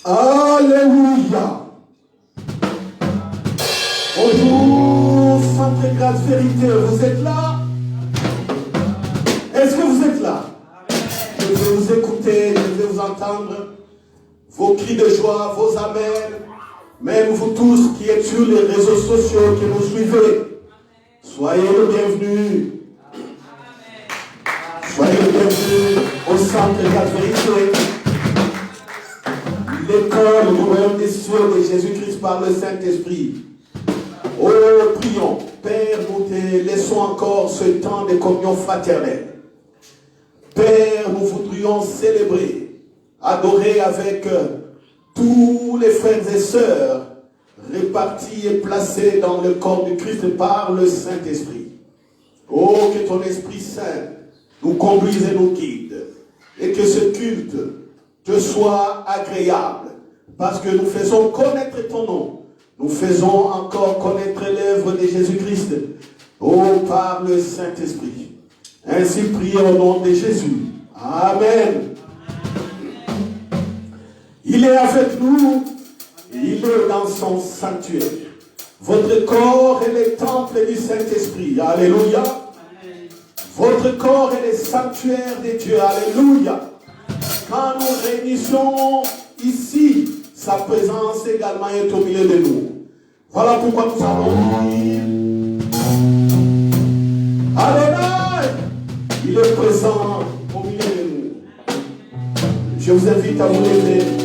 Alléluia. Bonjour, Centre Grâce Vérité, vous êtes là? Est-ce que vous êtes là? Je vais vous écouter, je vais vous entendre. Vos cris de joie, vos amens, même vous tous qui êtes sur les réseaux sociaux, qui nous suivez. Soyez le bienvenu. Soyez le bienvenu au Centre Grâce Vérité. L'école du royaume des cieux de Jésus-Christ par le Saint-Esprit. Oh, prions. Père, nous te laissons encore ce temps de communion fraternelle. Père, nous voudrions célébrer, adorer avec tous les frères et sœurs répartis et placés dans le corps du Christ par le Saint-Esprit. Oh, que ton Esprit Saint nous conduise et nous guide. Et que ce culte te soit agréable. Parce que nous faisons connaître ton nom. Nous faisons encore connaître l'œuvre de Jésus-Christ. Oh, par le Saint-Esprit. Ainsi prions au nom de Jésus. Amen. Il est avec nous. Il est dans son sanctuaire. Votre corps est le temple du Saint-Esprit. Alléluia. Votre corps est le sanctuaire de Dieu. Alléluia. Quand nous réunissons ici, sa présence également est au milieu de nous. Voilà pourquoi nous allons dire Adonai, il est présent au milieu de nous. Je vous invite à vous lever.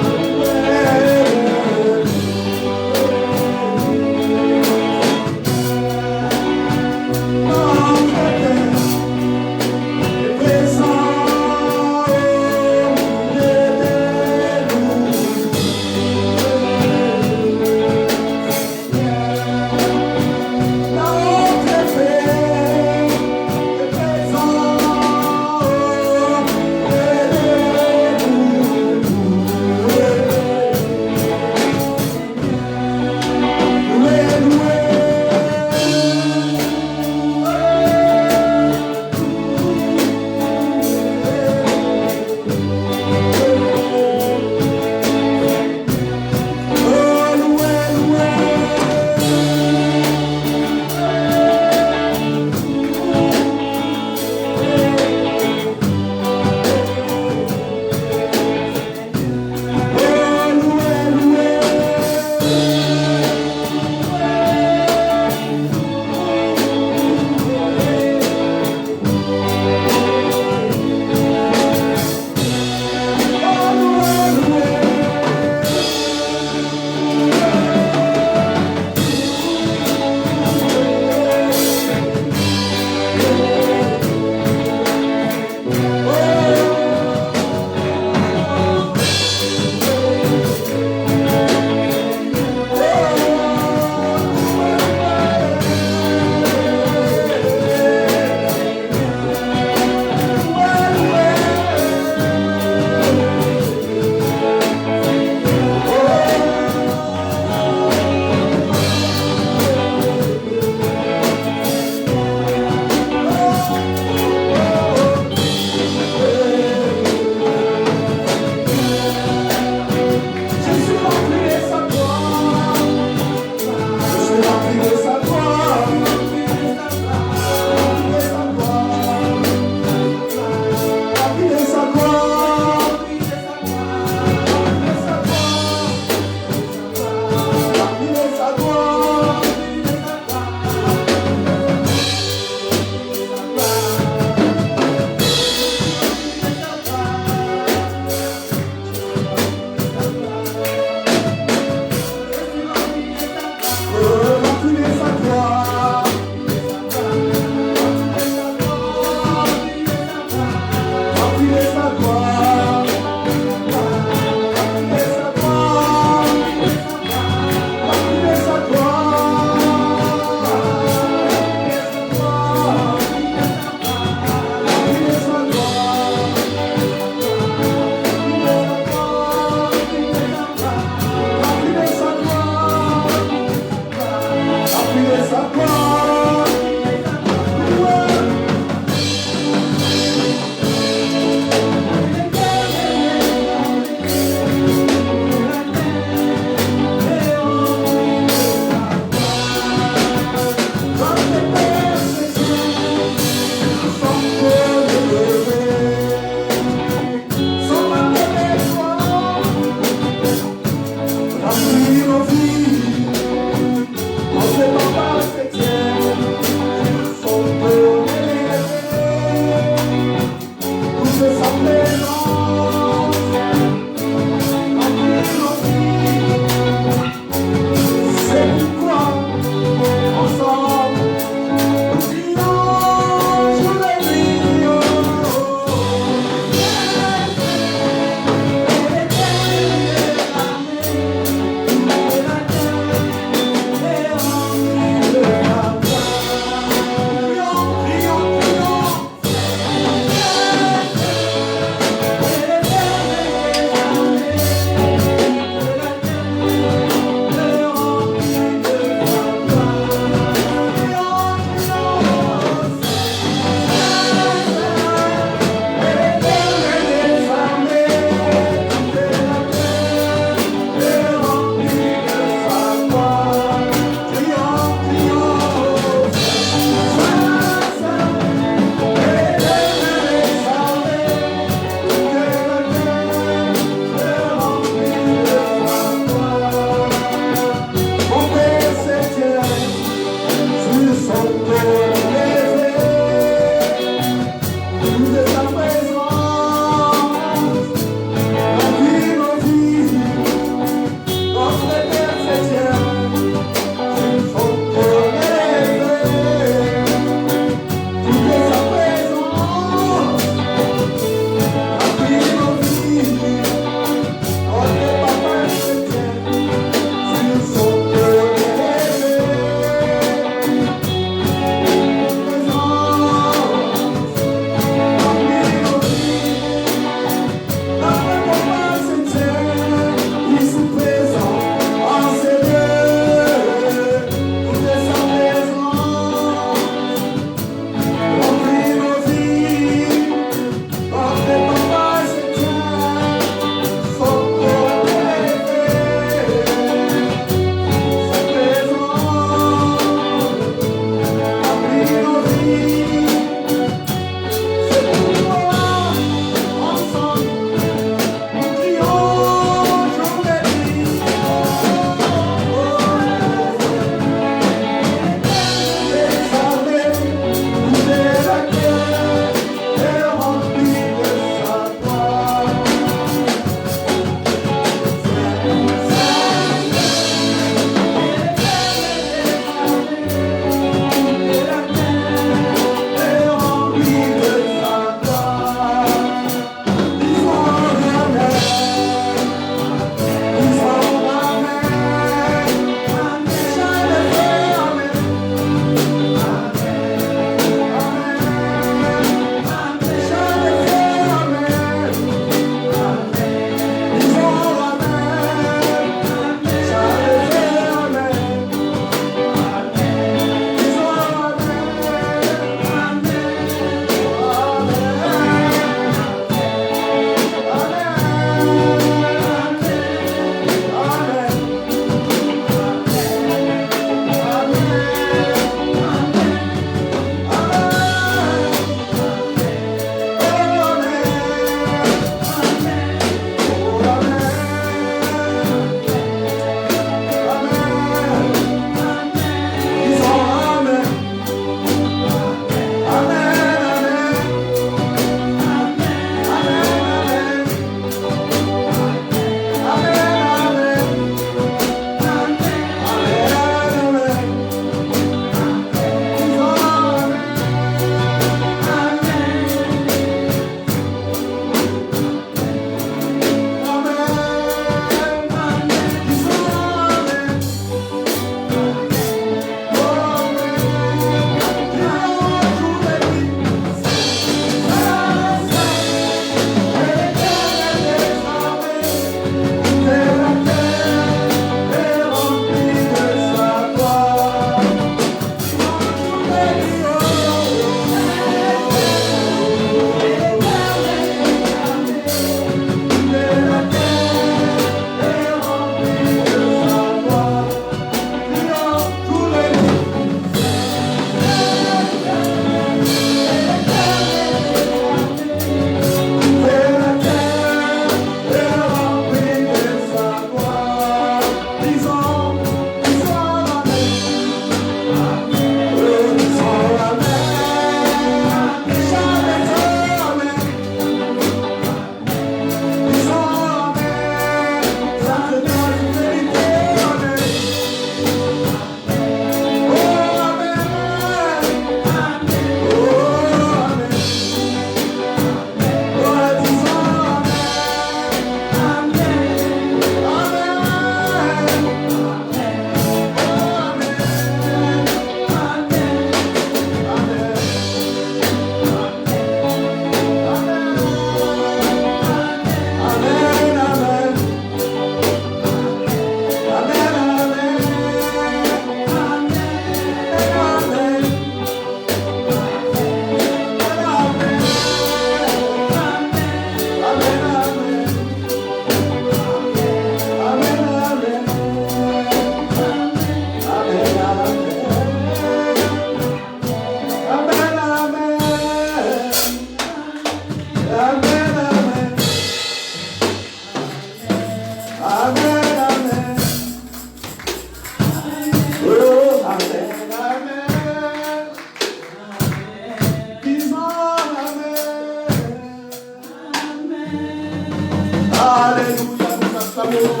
Alléluia, nous acclamons.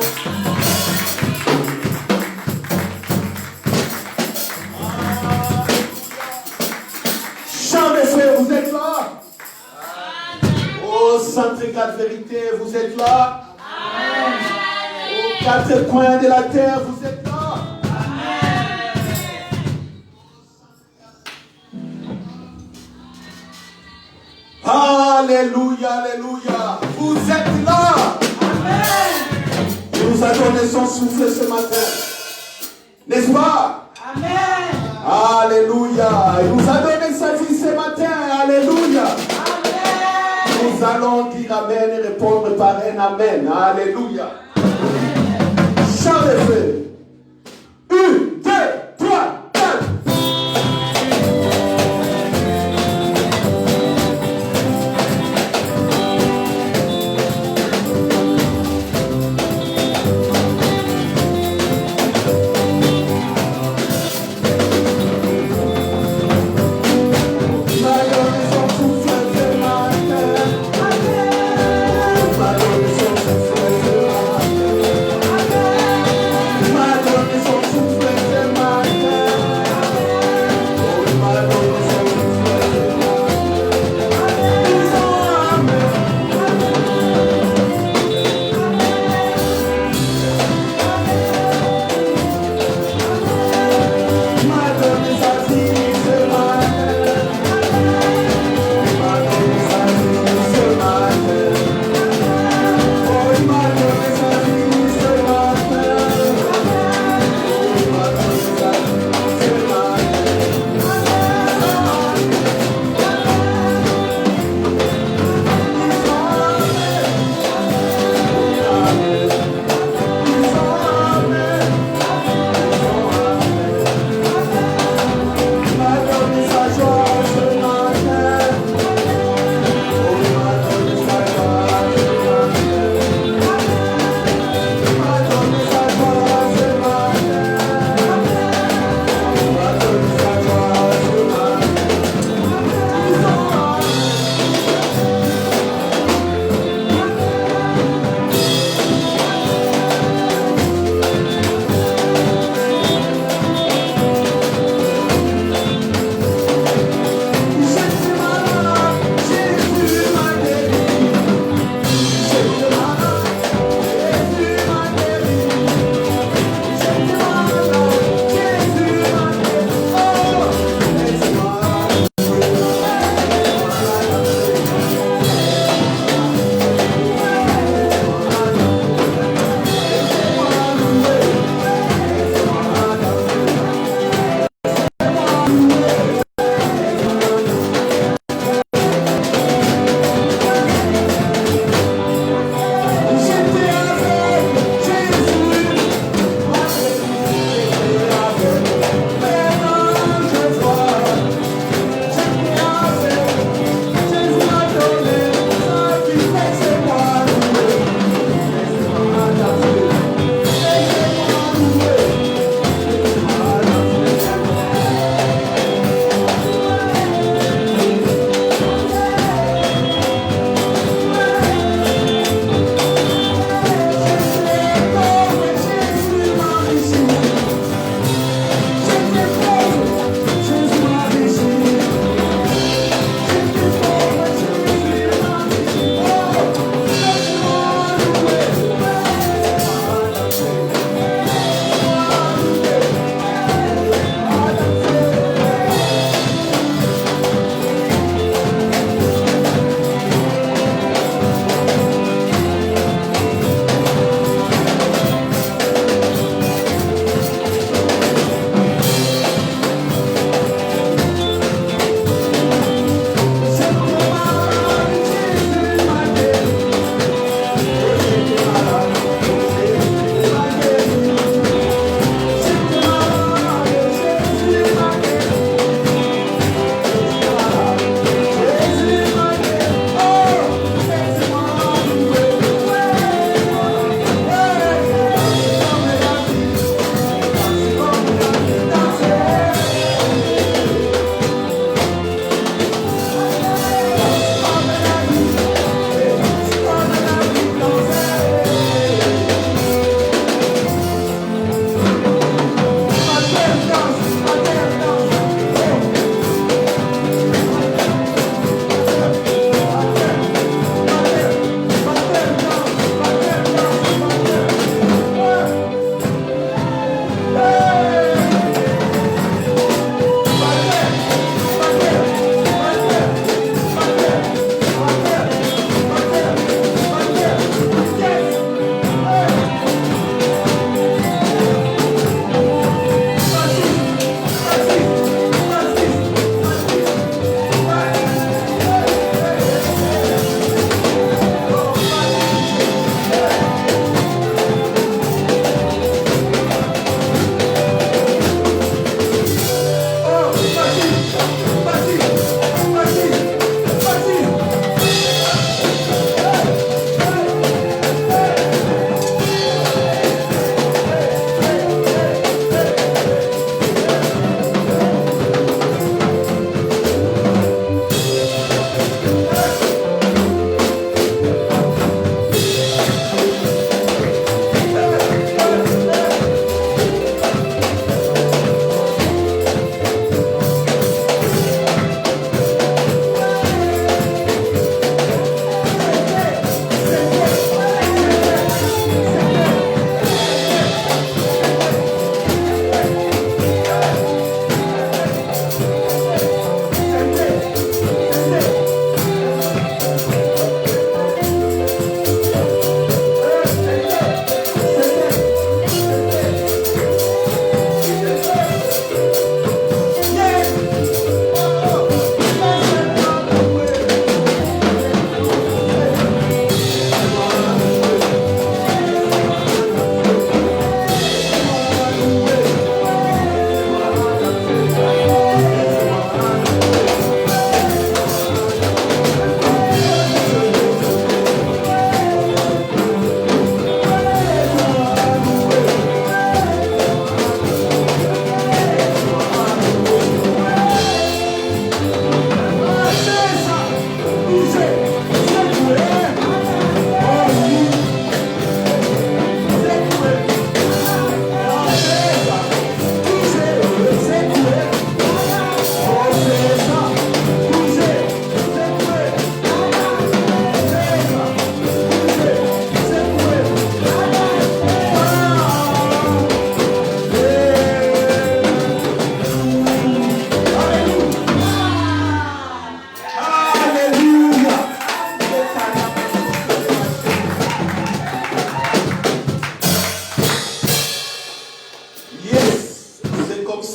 Chant des frères, vous êtes là? Au centre quatre vérités, vous êtes là? Aux quatre coins de la terre, vous êtes là? Alléluia, alléluia. Vous êtes là. Amen. Il nous a donné son souffle ce matin. N'est-ce pas? Amen. Alléluia. Il nous a donné sa vie ce matin. Alléluia. Amen. Nous allons dire Amen et répondre par un Amen. Alléluia. Chant de feu. 1, 2, 3, 4. Son souffle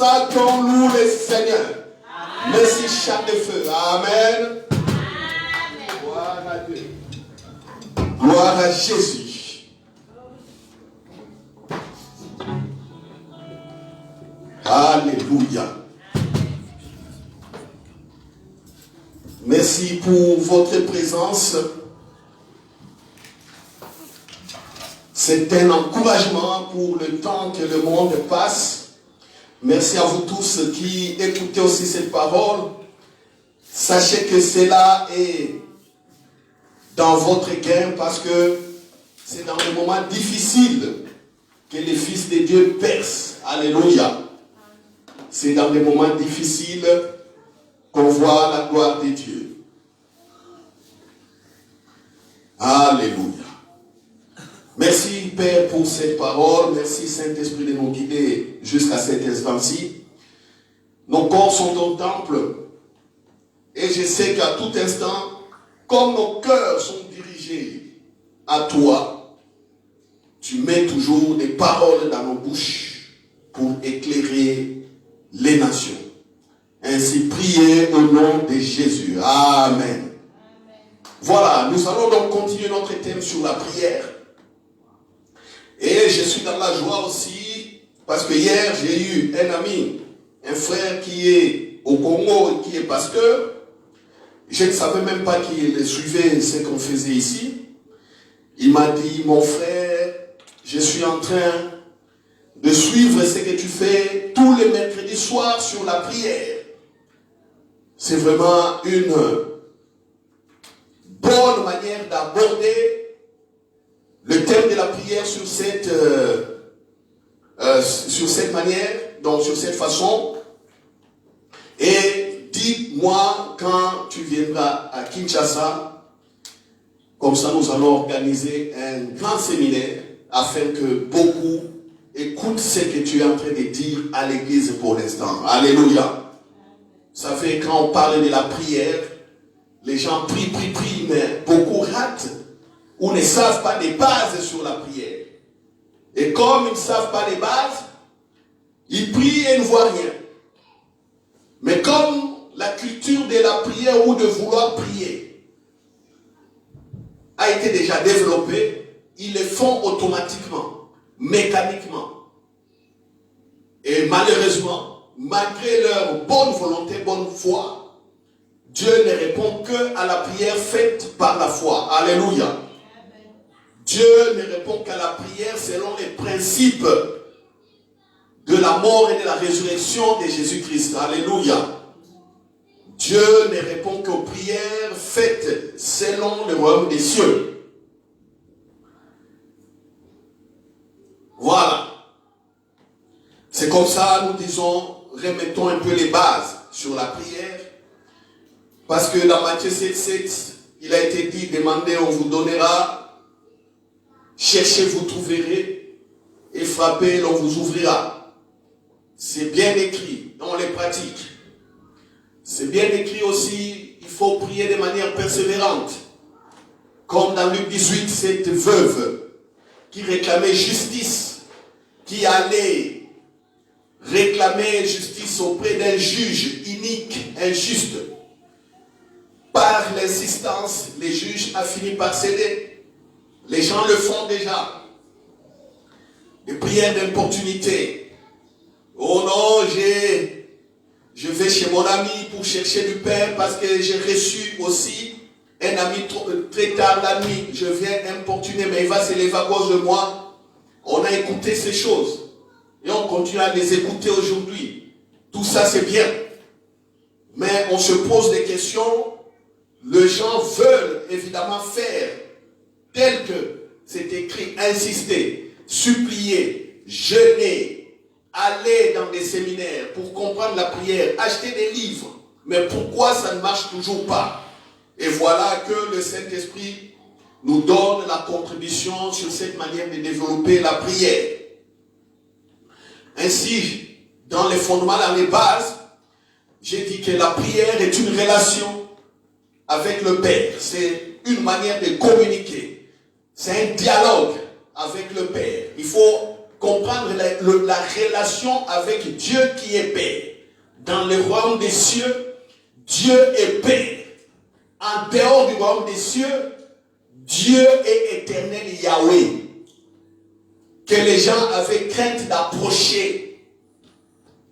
ça qu'on loue le Seigneur. Merci, chape de feu. Amen. Gloire à Dieu. Gloire à Jésus. Alléluia. Merci pour votre présence. C'est un encouragement pour le temps que le monde passe. Merci à vous tous qui écoutez aussi cette parole. Sachez que cela est dans votre gain parce que c'est dans les moments difficiles que les fils de Dieu percent. Alléluia. C'est dans les moments difficiles qu'on voit la gloire de Dieu. Alléluia. Merci Père pour cette parole. Merci Saint-Esprit de nous guider jusqu'à cet instant-ci. Nos corps sont au temple. Et je sais qu'à tout instant, comme nos cœurs sont dirigés à toi, tu mets toujours des paroles dans nos bouches pour éclairer les nations. Ainsi, priez au nom de Jésus. Amen. Voilà, nous allons donc continuer notre thème sur la prière. Et je suis dans la joie aussi, parce que hier, j'ai eu un ami, un frère qui est au Congo et qui est pasteur. Je ne savais même pas qu'il suivait ce qu'on faisait ici. Il m'a dit, mon frère, je suis en train de suivre ce que tu fais tous les mercredis soirs sur la prière. C'est vraiment une bonne manière d'aborder le thème de la prière sur cette manière, donc sur cette façon. Et dis-moi quand tu viendras à Kinshasa, comme ça nous allons organiser un grand séminaire afin que beaucoup écoutent ce que tu es en train de dire à l'église pour l'instant. Alléluia. Vous savez, quand on parle de la prière, les gens prient, mais beaucoup ratent ou ne savent pas des bases sur la prière. Et comme ils ne savent pas les bases, ils prient et ne voient rien. Mais comme la culture de la prière ou de vouloir prier a été déjà développée, ils le font automatiquement, mécaniquement. Et malheureusement, malgré leur bonne volonté, bonne foi, Dieu ne répond que à la prière faite par la foi. Alléluia. Dieu ne répond qu'à la prière selon les principes de la mort et de la résurrection de Jésus-Christ. Alléluia. Dieu ne répond qu'aux prières faites selon le royaume des cieux. Voilà. C'est comme ça, nous disons, remettons un peu les bases sur la prière. Parce que dans Matthieu 7,7, il a été dit, demandez, on vous donnera. Cherchez, vous trouverez, et frappez, l'on vous ouvrira. C'est bien écrit, on les pratique. C'est bien écrit aussi, il faut prier de manière persévérante. Comme dans Luc 18, cette veuve qui réclamait justice, qui allait réclamer justice auprès d'un juge inique, injuste. Par l'insistance, les juges ont fini par céder. Les gens le font déjà. Des prières d'importunité. Oh non, je vais chez mon ami pour chercher du pain parce que j'ai reçu aussi un ami très tard la nuit. Je viens importuner, mais il va se lever à cause de moi. On a écouté ces choses. Et on continue à les écouter aujourd'hui. Tout ça, c'est bien. Mais on se pose des questions. Les gens veulent évidemment faire tel que c'est écrit, insister, supplier, jeûner, aller dans des séminaires pour comprendre la prière, acheter des livres. Mais pourquoi ça ne marche toujours pas? Et voilà que le Saint-Esprit nous donne la contribution sur cette manière de développer la prière. Ainsi, dans les fondements, dans les bases, j'ai dit que la prière est une relation avec le Père. C'est une manière de communiquer. C'est un dialogue avec le Père. Il faut comprendre la relation avec Dieu qui est Père. Dans le royaume des cieux, Dieu est Père. En dehors du royaume des cieux, Dieu est éternel Yahweh. Que les gens avaient crainte d'approcher.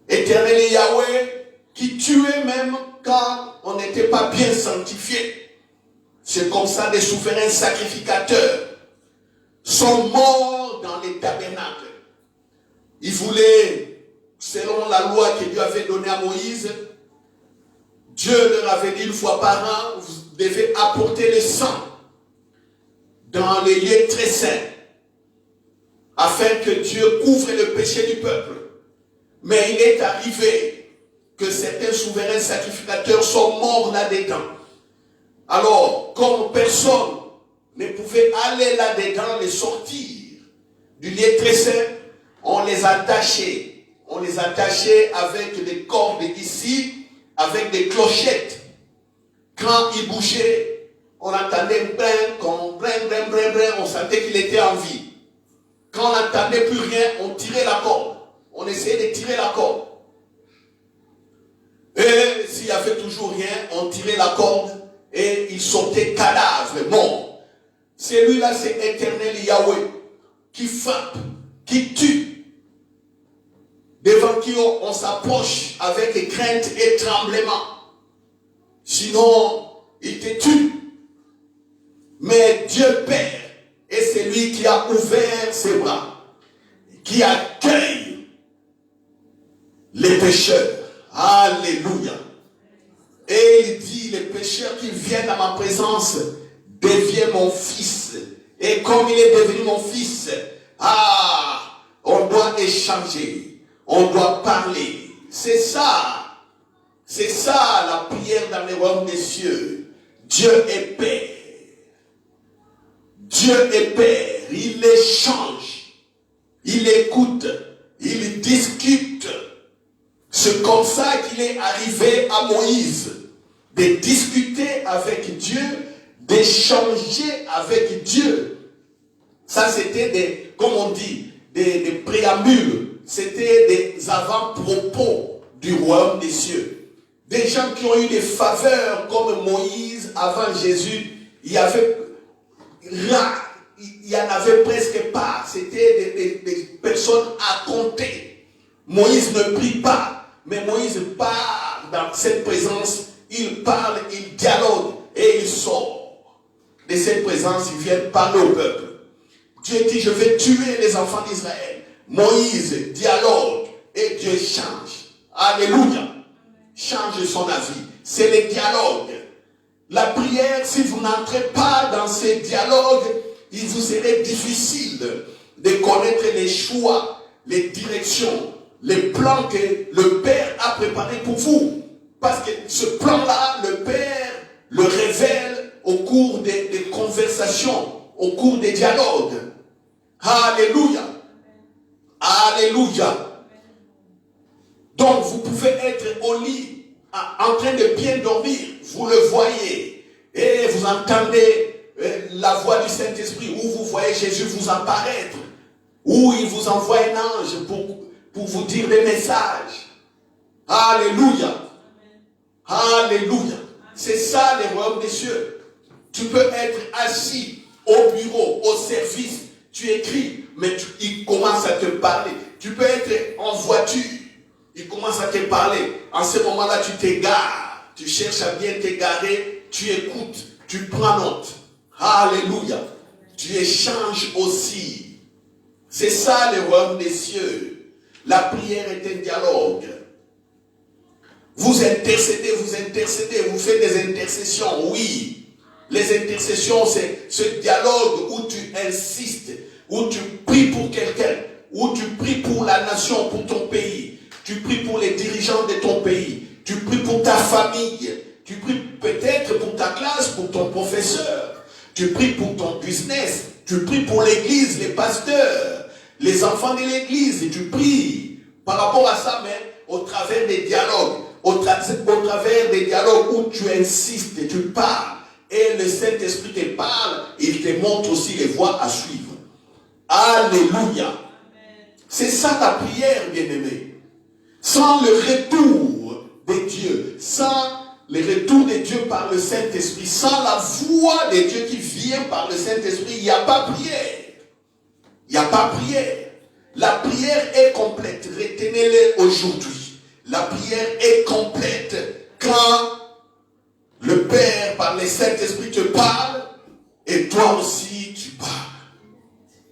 Éternel Yahweh qui tuait même quand on n'était pas bien sanctifié. C'est comme ça des souverains sacrificateurs sont morts dans les tabernacles. Ils voulaient, selon la loi que Dieu avait donnée à Moïse, Dieu leur avait dit une fois par an, vous devez apporter le sang dans les lieux très saints, afin que Dieu couvre le péché du peuple. Mais il est arrivé que certains souverains sacrificateurs sont morts là-dedans. Alors, comme personne ne pouvait aller là-dedans, les sortir du lieu très saint, on les attachait. On les attachait avec des cordes ici, avec des clochettes. Quand il bougeait, on entendait on sentait qu'il était en vie. Quand on n'entendait plus rien, on tirait la corde. On essayait de tirer la corde. Et s'il n'y avait toujours rien, on tirait la corde et il sortait cadavre, mort. Celui-là, c'est éternel Yahweh qui frappe, qui tue, devant qui on s'approche avec crainte et tremblement. Sinon, il te tue. Mais Dieu Père est celui qui a ouvert ses bras, qui accueille les pécheurs. Alléluia. Et il dit, les pécheurs qui viennent à ma présence deviennent mon fils. Et comme il est devenu mon fils, on doit échanger, on doit parler. C'est ça la prière dans les royaumes des cieux. Dieu est Père. Dieu est Père. Il échange, il écoute, il discute. C'est comme ça qu'il est arrivé à Moïse, de discuter avec Dieu, d'échanger avec Dieu. Ça, c'était comme on dit, des préambules. C'était des avant-propos du royaume des cieux. Des gens qui ont eu des faveurs comme Moïse avant Jésus, il y en avait presque pas. C'était des personnes à compter. Moïse ne prie pas. Mais Moïse part dans cette présence, il parle, il dialogue et il sort. De cette présence, il vient parler au peuple. Dieu dit, je vais tuer les enfants d'Israël. Moïse dialogue et Dieu change. Alléluia. Change son avis. C'est le dialogue. La prière, si vous n'entrez pas dans ces dialogues, il vous serait difficile de connaître les choix, les directions, les plans que le Père a préparés pour vous. Parce que ce plan-là, le Père le révèle au cours des conversations, au cours des dialogues. Alléluia. Alléluia. Donc vous pouvez être au lit, en train de bien dormir. Vous le voyez. Et vous entendez la voix du Saint-Esprit. Ou vous voyez Jésus vous apparaître. Ou il vous envoie un ange pour vous dire des messages. Alléluia. Alléluia. C'est ça les royaumes des cieux. Tu peux être assis au bureau, au service. Tu écris, mais il commence à te parler. Tu peux être en voiture. Il commence à te parler. En ce moment-là, tu t'égares. Tu cherches à bien t'égarer. Tu écoutes. Tu prends note. Alléluia. Tu échanges aussi. C'est ça le royaume des cieux. La prière est un dialogue. Vous intercédez, vous faites des intercessions, oui. Les intercessions, c'est ce dialogue où tu insistes, où tu pries pour quelqu'un, où tu pries pour la nation, pour ton pays. Tu pries pour les dirigeants de ton pays. Tu pries pour ta famille. Tu pries peut-être pour ta classe, pour ton professeur. Tu pries pour ton business. Tu pries pour l'église, les pasteurs, les enfants de l'église. Et tu pries par rapport à ça, mais au travers des dialogues. Au travers des dialogues où tu insistes et tu parles. Et le Saint-Esprit te parle. Il te montre aussi les voies à suivre. Alléluia. C'est ça la prière, bien-aimé. Sans le retour de Dieu, sans le retour de Dieu par le Saint-Esprit, sans la voix de Dieu qui vient par le Saint-Esprit, il n'y a pas prière. Il n'y a pas prière. La prière est complète. Retenez-le aujourd'hui. La prière est complète quand le Père, par le Saint-Esprit, te parle et toi aussi tu parles.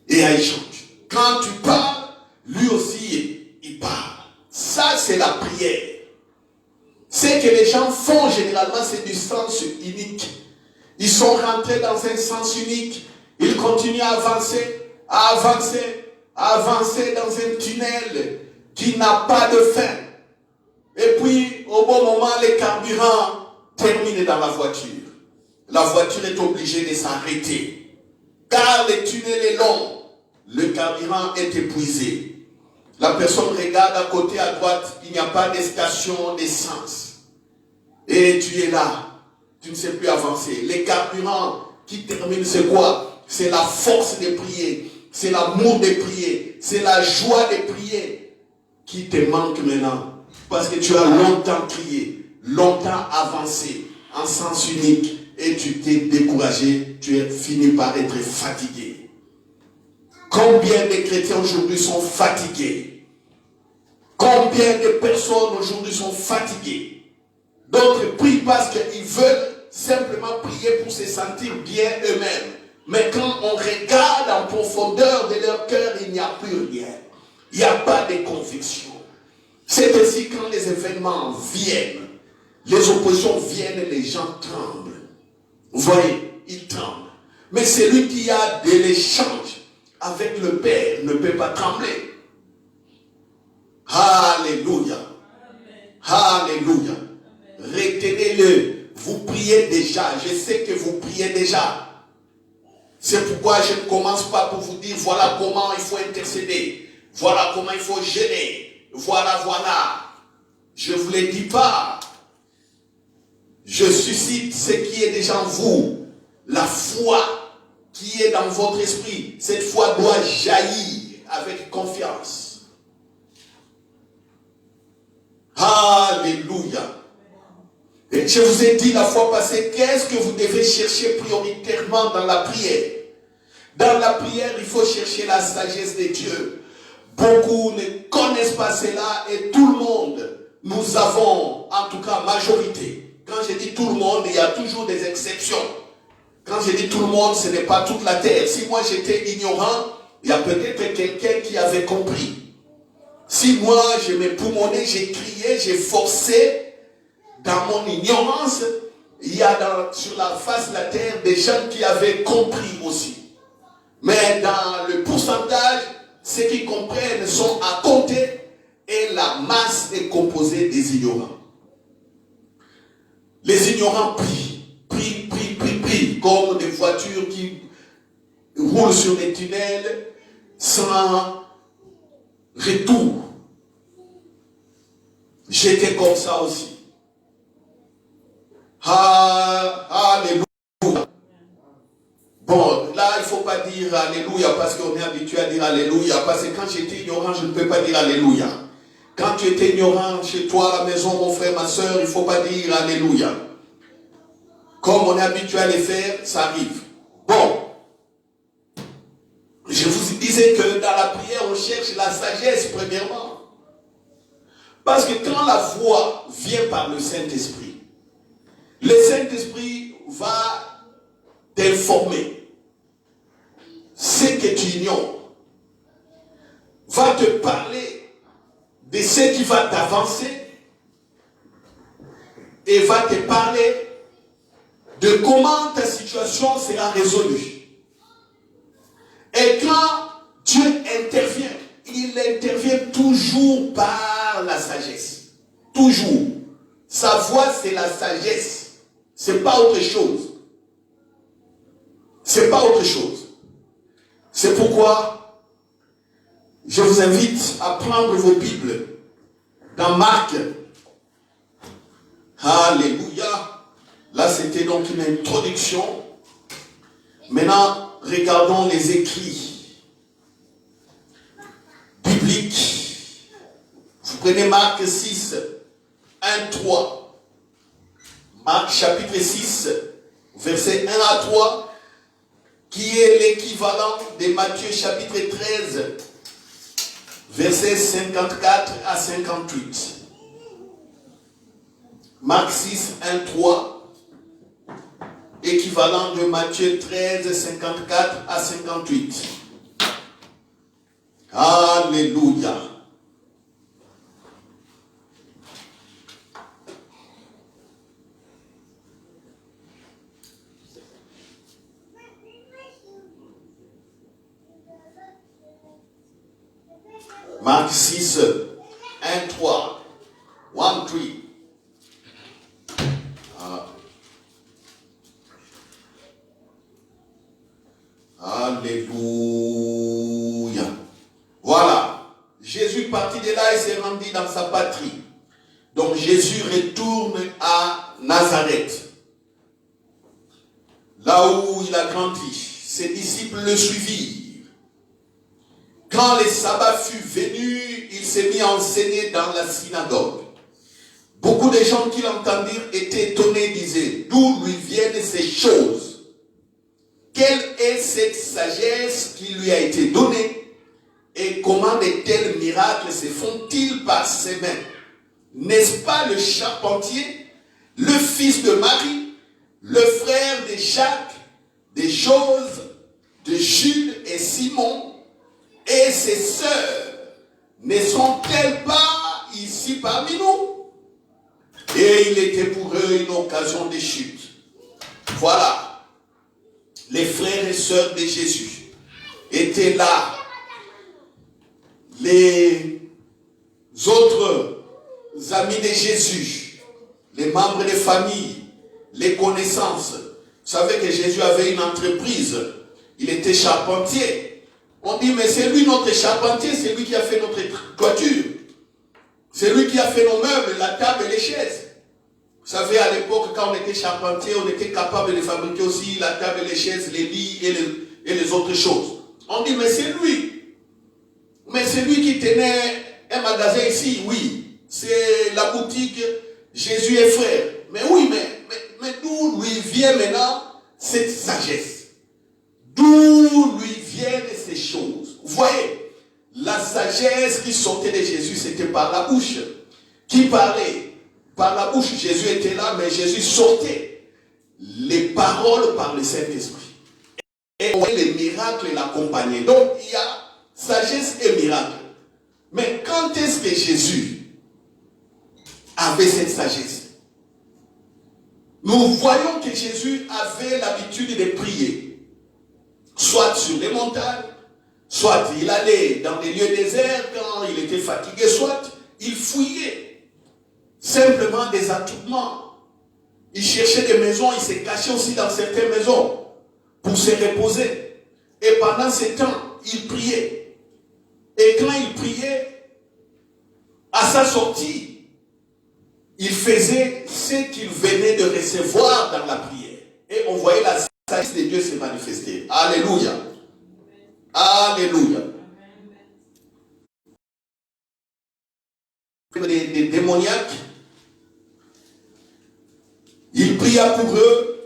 Et à échange. Quand tu parles, lui aussi il parle. Ça, c'est la prière. Ce que les gens font généralement, c'est du sens unique. Ils sont rentrés dans un sens unique. Ils continuent à avancer, à avancer, à avancer dans un tunnel qui n'a pas de fin. Et puis, au bon moment, le carburant termine dans la voiture. La voiture est obligée de s'arrêter. Car le tunnel est long. Le carburant est épuisé. La personne regarde à côté, à droite, il n'y a pas de station d'essence. Et tu es là. Tu ne sais plus avancer. Le carburant qui termine, c'est quoi? C'est la force de prier. C'est l'amour de prier. C'est la joie de prier qui te manque maintenant. Parce que tu as longtemps prié, longtemps avancé, en sens unique, et tu t'es découragé, tu es fini par être fatigué. Combien de chrétiens aujourd'hui sont fatigués? Combien de personnes aujourd'hui sont fatiguées? D'autres prient parce qu'ils veulent simplement prier pour se sentir bien eux-mêmes. Mais quand on regarde en profondeur de leur cœur, il n'y a plus rien. Il n'y a pas de conviction. C'est ainsi quand les événements viennent, les oppositions viennent, les gens tremblent. Vous voyez, ils tremblent. Mais celui qui a de l'échange avec le Père ne peut pas trembler. Alléluia. Alléluia. Retenez-le. Vous priez déjà. Je sais que vous priez déjà. C'est pourquoi je ne commence pas pour vous dire voilà comment il faut intercéder. Voilà comment il faut gêner. Voilà, voilà. Je ne vous le dis pas. Je suscite ce qui est déjà en vous. La foi qui est dans votre esprit. Cette foi doit jaillir avec confiance. Alléluia. Et je vous ai dit la fois passée, qu'est-ce que vous devez chercher prioritairement dans la prière? Dans la prière, il faut chercher la sagesse de Dieu. Beaucoup ne connaissent pas cela et tout le monde, nous avons, en tout cas majorité. Quand je dis tout le monde, il y a toujours des exceptions. Quand je dis tout le monde, ce n'est pas toute la terre. Si moi j'étais ignorant, il y a peut-être quelqu'un qui avait compris. Si moi je m'époumonnais, j'ai crié, j'ai forcé dans mon ignorance, il y a sur la face de la terre des gens qui avaient compris aussi. Mais dans le pourcentage, ceux qui comprennent sont à compter et la masse est composée des ignorants. Les ignorants prient, comme des voitures qui roulent sur les tunnels sans retour. J'étais comme ça aussi. Alléluia. Bon, là, il ne faut pas dire Alléluia parce qu'on est habitué à dire Alléluia. Parce que quand j'étais ignorant, je ne peux pas dire Alléluia. Quand tu étais ignorant chez toi à la maison, mon frère, ma soeur, il ne faut pas dire Alléluia. Comme on est habitué à les faire, ça arrive. Bon. Je vous disais que dans la prière, on cherche la sagesse premièrement. Parce que quand la voix vient par le Saint-Esprit, le Saint-Esprit va t'informer. Ce que tu ignores va te parler de ce qui va t'avancer et va te parler de comment ta situation sera résolue. Et quand Dieu intervient, il intervient toujours par la sagesse. Toujours. Sa voix, c'est la sagesse. C'est pas autre chose. C'est pas autre chose. C'est pourquoi je vous invite à prendre vos Bibles dans Marc. Alléluia. Là, c'était donc une introduction. Maintenant, regardons les écrits bibliques Prenez Marc 6, 1, 3. Marc chapitre 6, verset 1 à 3, qui est l'équivalent de Matthieu chapitre 13, verset 54 à 58. Marc 6, 1, 3, équivalent de Matthieu 13, 54 à 58. Alléluia. Marc 6, 1, 3. 1, 3. Alléluia. Voilà. Jésus partit de là et s'est rendu dans sa patrie. Donc Jésus retourne à Nazareth. Là où il a grandi. Ses disciples le suivirent. Quand le sabbat fut venu, il s'est mis à enseigner dans la synagogue. Beaucoup de gens qui l'entendirent étaient étonnés, disaient, d'où lui viennent ces choses? Quelle est cette sagesse qui lui a été donnée? Et comment de tels miracles se font-ils par ses mains? N'est-ce pas le charpentier, le fils de Marie, le frère de Jacques, de Jose, de Jude et Simon, et ses sœurs, ne sont-elles pas ici parmi nous? Et il était pour eux une occasion de chute. Voilà. Les frères et sœurs de Jésus étaient là. Les autres amis de Jésus, les membres des familles, les connaissances. Vous savez que Jésus avait une entreprise. Il était charpentier. On dit, mais c'est lui notre charpentier, c'est lui qui a fait notre toiture. C'est lui qui a fait nos meubles, la table et les chaises. Vous savez, à l'époque, quand on était charpentier, on était capable de fabriquer aussi la table et les chaises, les lits et les autres choses. On dit, mais c'est lui. Mais c'est lui qui tenait un magasin ici, oui. C'est la boutique Jésus et Frères. Mais oui, mais d'où lui vient maintenant cette sagesse? D'où lui viennent ces choses? Vous voyez, la sagesse qui sortait de Jésus, c'était par la bouche. Qui parlait? Par la bouche, Jésus était là, mais Jésus sortait les paroles par le Saint-Esprit. Et les miracles l'accompagnaient. Donc, il y a sagesse et miracle. Mais quand est-ce que Jésus avait cette sagesse? Nous voyons que Jésus avait l'habitude de prier. Soit sur les montagnes, soit il allait dans des lieux déserts quand il était fatigué, soit il fouillait simplement des attroupements. Il cherchait des maisons, il se cachait aussi dans certaines maisons pour se reposer. Et pendant ce temps, il priait. Et quand il priait, à sa sortie, il faisait ce qu'il venait de recevoir dans la prière. Et on voyait la sagesse de Dieu se manifester. Alléluia. Alléluia. Des démoniaques, il pria pour eux,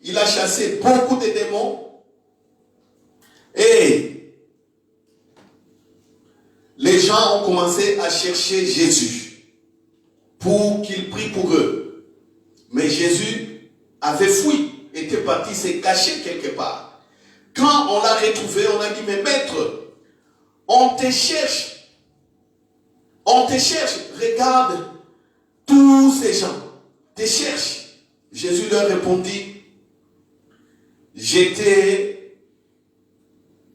il a chassé beaucoup de démons et les gens ont commencé à chercher Jésus pour qu'il prie pour eux. Mais Jésus avait fui, était parti se cacher quelque part. Quand on l'a retrouvé, on a dit, mais maître, on te cherche. On te cherche. Regarde, tous ces gens te cherchent. Jésus leur répondit, j'étais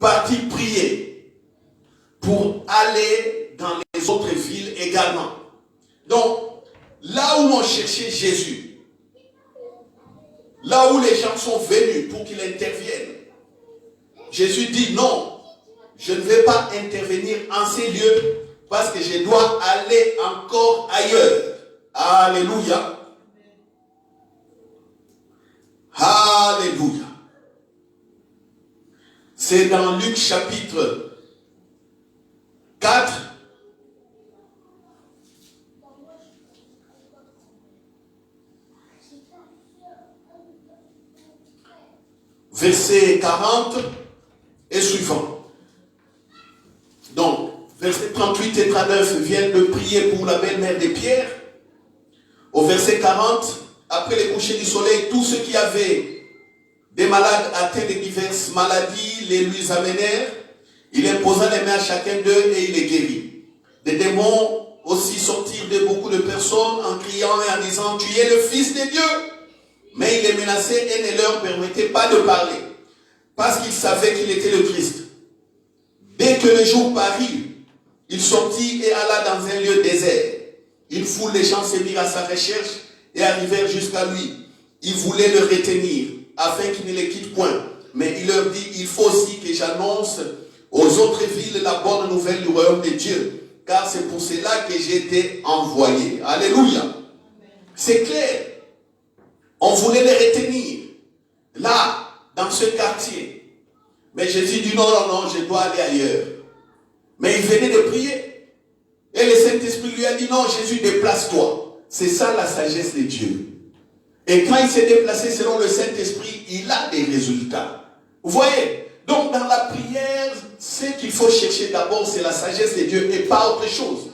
parti prier pour aller dans les autres villes également. Donc, là où on cherchait Jésus, là où les gens sont venus pour qu'il intervienne, Jésus dit non, je ne vais pas intervenir en ces lieux parce que je dois aller encore ailleurs. Alléluia. Alléluia. C'est dans Luc chapitre 4, verset 40 et suivant. Donc, versets 38 et 39 viennent de prier pour la belle-mère de Pierre. Au verset 40, après le coucher du soleil, tous ceux qui avaient des malades atteints de diverses maladies les lui amenèrent. Il imposa les mains à chacun d'eux et il les guérit. Des démons aussi sortirent de beaucoup de personnes en criant et en disant « Tu es le Fils de Dieu !» Mais il les menaçait et ne leur permettait pas de parler, parce qu'il savait qu'il était le Christ. Dès que le jour parut, il sortit et alla dans un lieu désert. Une foule de gens se mirent à sa recherche et arrivèrent jusqu'à lui. Ils voulaient le retenir, afin qu'il ne les quitte point. Mais il leur dit, il faut aussi que j'annonce aux autres villes la bonne nouvelle du royaume de Dieu, car c'est pour cela que j'ai été envoyé. Alléluia. C'est clair. On voulait les retenir, là, dans ce quartier. Mais Jésus dit, non, non, non, je dois aller ailleurs. Mais il venait de prier. Et le Saint-Esprit lui a dit, non, Jésus, déplace-toi. C'est ça la sagesse de Dieu. Et quand il s'est déplacé selon le Saint-Esprit, il a des résultats. Vous voyez? Donc dans la prière, ce qu'il faut chercher d'abord, c'est la sagesse de Dieu et pas autre chose.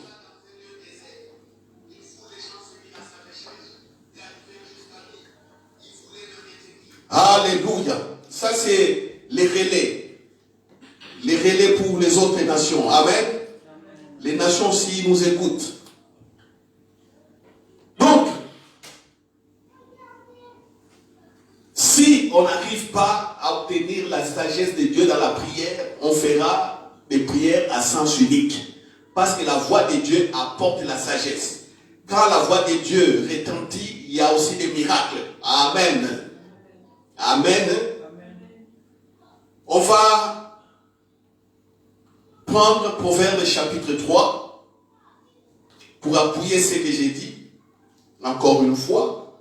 Alléluia. Ça c'est les relais. Les relais pour les autres nations. Amen. Les nations aussi nous écoutent. Donc, si on n'arrive pas à obtenir la sagesse de Dieu dans la prière, on fera des prières à sens unique. Parce que la voix de Dieu apporte la sagesse. Quand la voix de Dieu retentit, il y a aussi des miracles. Amen. Amen. On va prendre Proverbe chapitre 3 pour appuyer ce que j'ai dit. Encore une fois.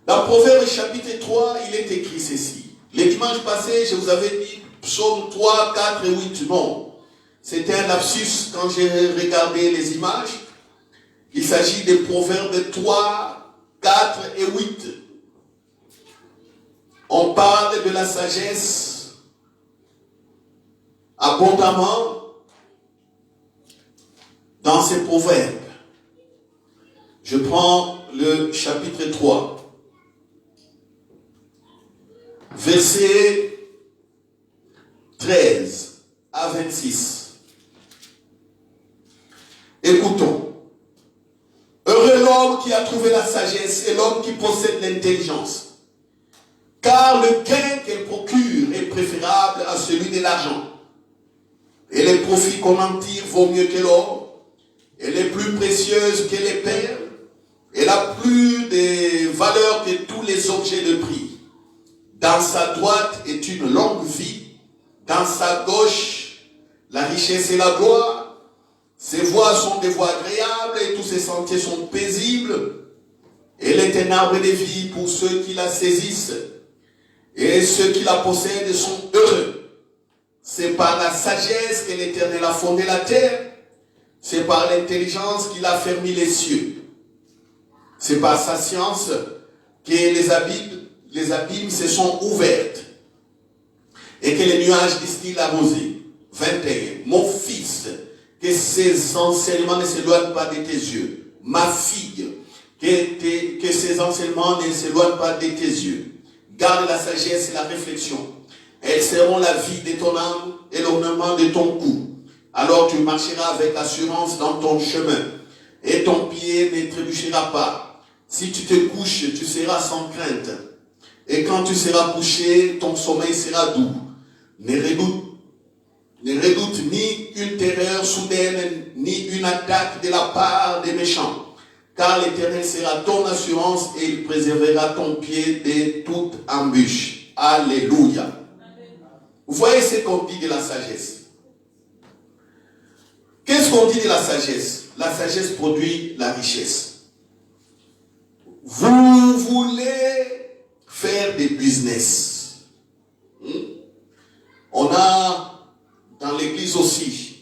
Dans Proverbe chapitre 3, il est écrit ceci. Le dimanche passé, je vous avais dit psaume 3, 4 et 8. Non. C'était un lapsus quand j'ai regardé les images. Il s'agit des Proverbes 3, 4 et 8. On parle de la sagesse abondamment dans ces proverbes. Je prends le chapitre 3, verset 13 à 26. Écoutons. Heureux l'homme qui a trouvé la sagesse et l'homme qui possède l'intelligence. Car le gain qu'elle procure est préférable à celui de l'argent. Et les profits qu'on en tire vaut mieux que l'or. Elle est plus précieuse que les perles. Elle a plus de valeur que tous les objets de prix. Dans sa droite est une longue vie. Dans sa gauche, la richesse et la gloire. Ses voies sont des voies agréables et tous ses sentiers sont paisibles. Elle est un arbre de vie pour ceux qui la saisissent. Et ceux qui la possèdent sont heureux. C'est par la sagesse que l'Éternel a fondé la terre. C'est par l'intelligence qu'il a fermé les cieux. C'est par sa science que les abîmes se sont ouvertes. Et que les nuages distillent la rosée. 21. Mon fils, que ces enseignements ne s'éloignent pas de tes yeux. Ma fille, que ces enseignements ne s'éloignent pas de tes yeux. Garde la sagesse et la réflexion. Elles seront la vie de ton âme et l'ornement de ton cou. Alors tu marcheras avec assurance dans ton chemin. Et ton pied ne trébuchera pas. Si tu te couches, tu seras sans crainte. Et quand tu seras couché, ton sommeil sera doux. Ne redoute ni une terreur soudaine, ni une attaque de la part des méchants. Car l'Éternel sera ton assurance et il préservera ton pied de toute embûche. Alléluia. Vous voyez ce qu'on dit de la sagesse. Qu'est-ce qu'on dit de la sagesse? La sagesse produit la richesse. Vous voulez faire des business. On a dans l'église aussi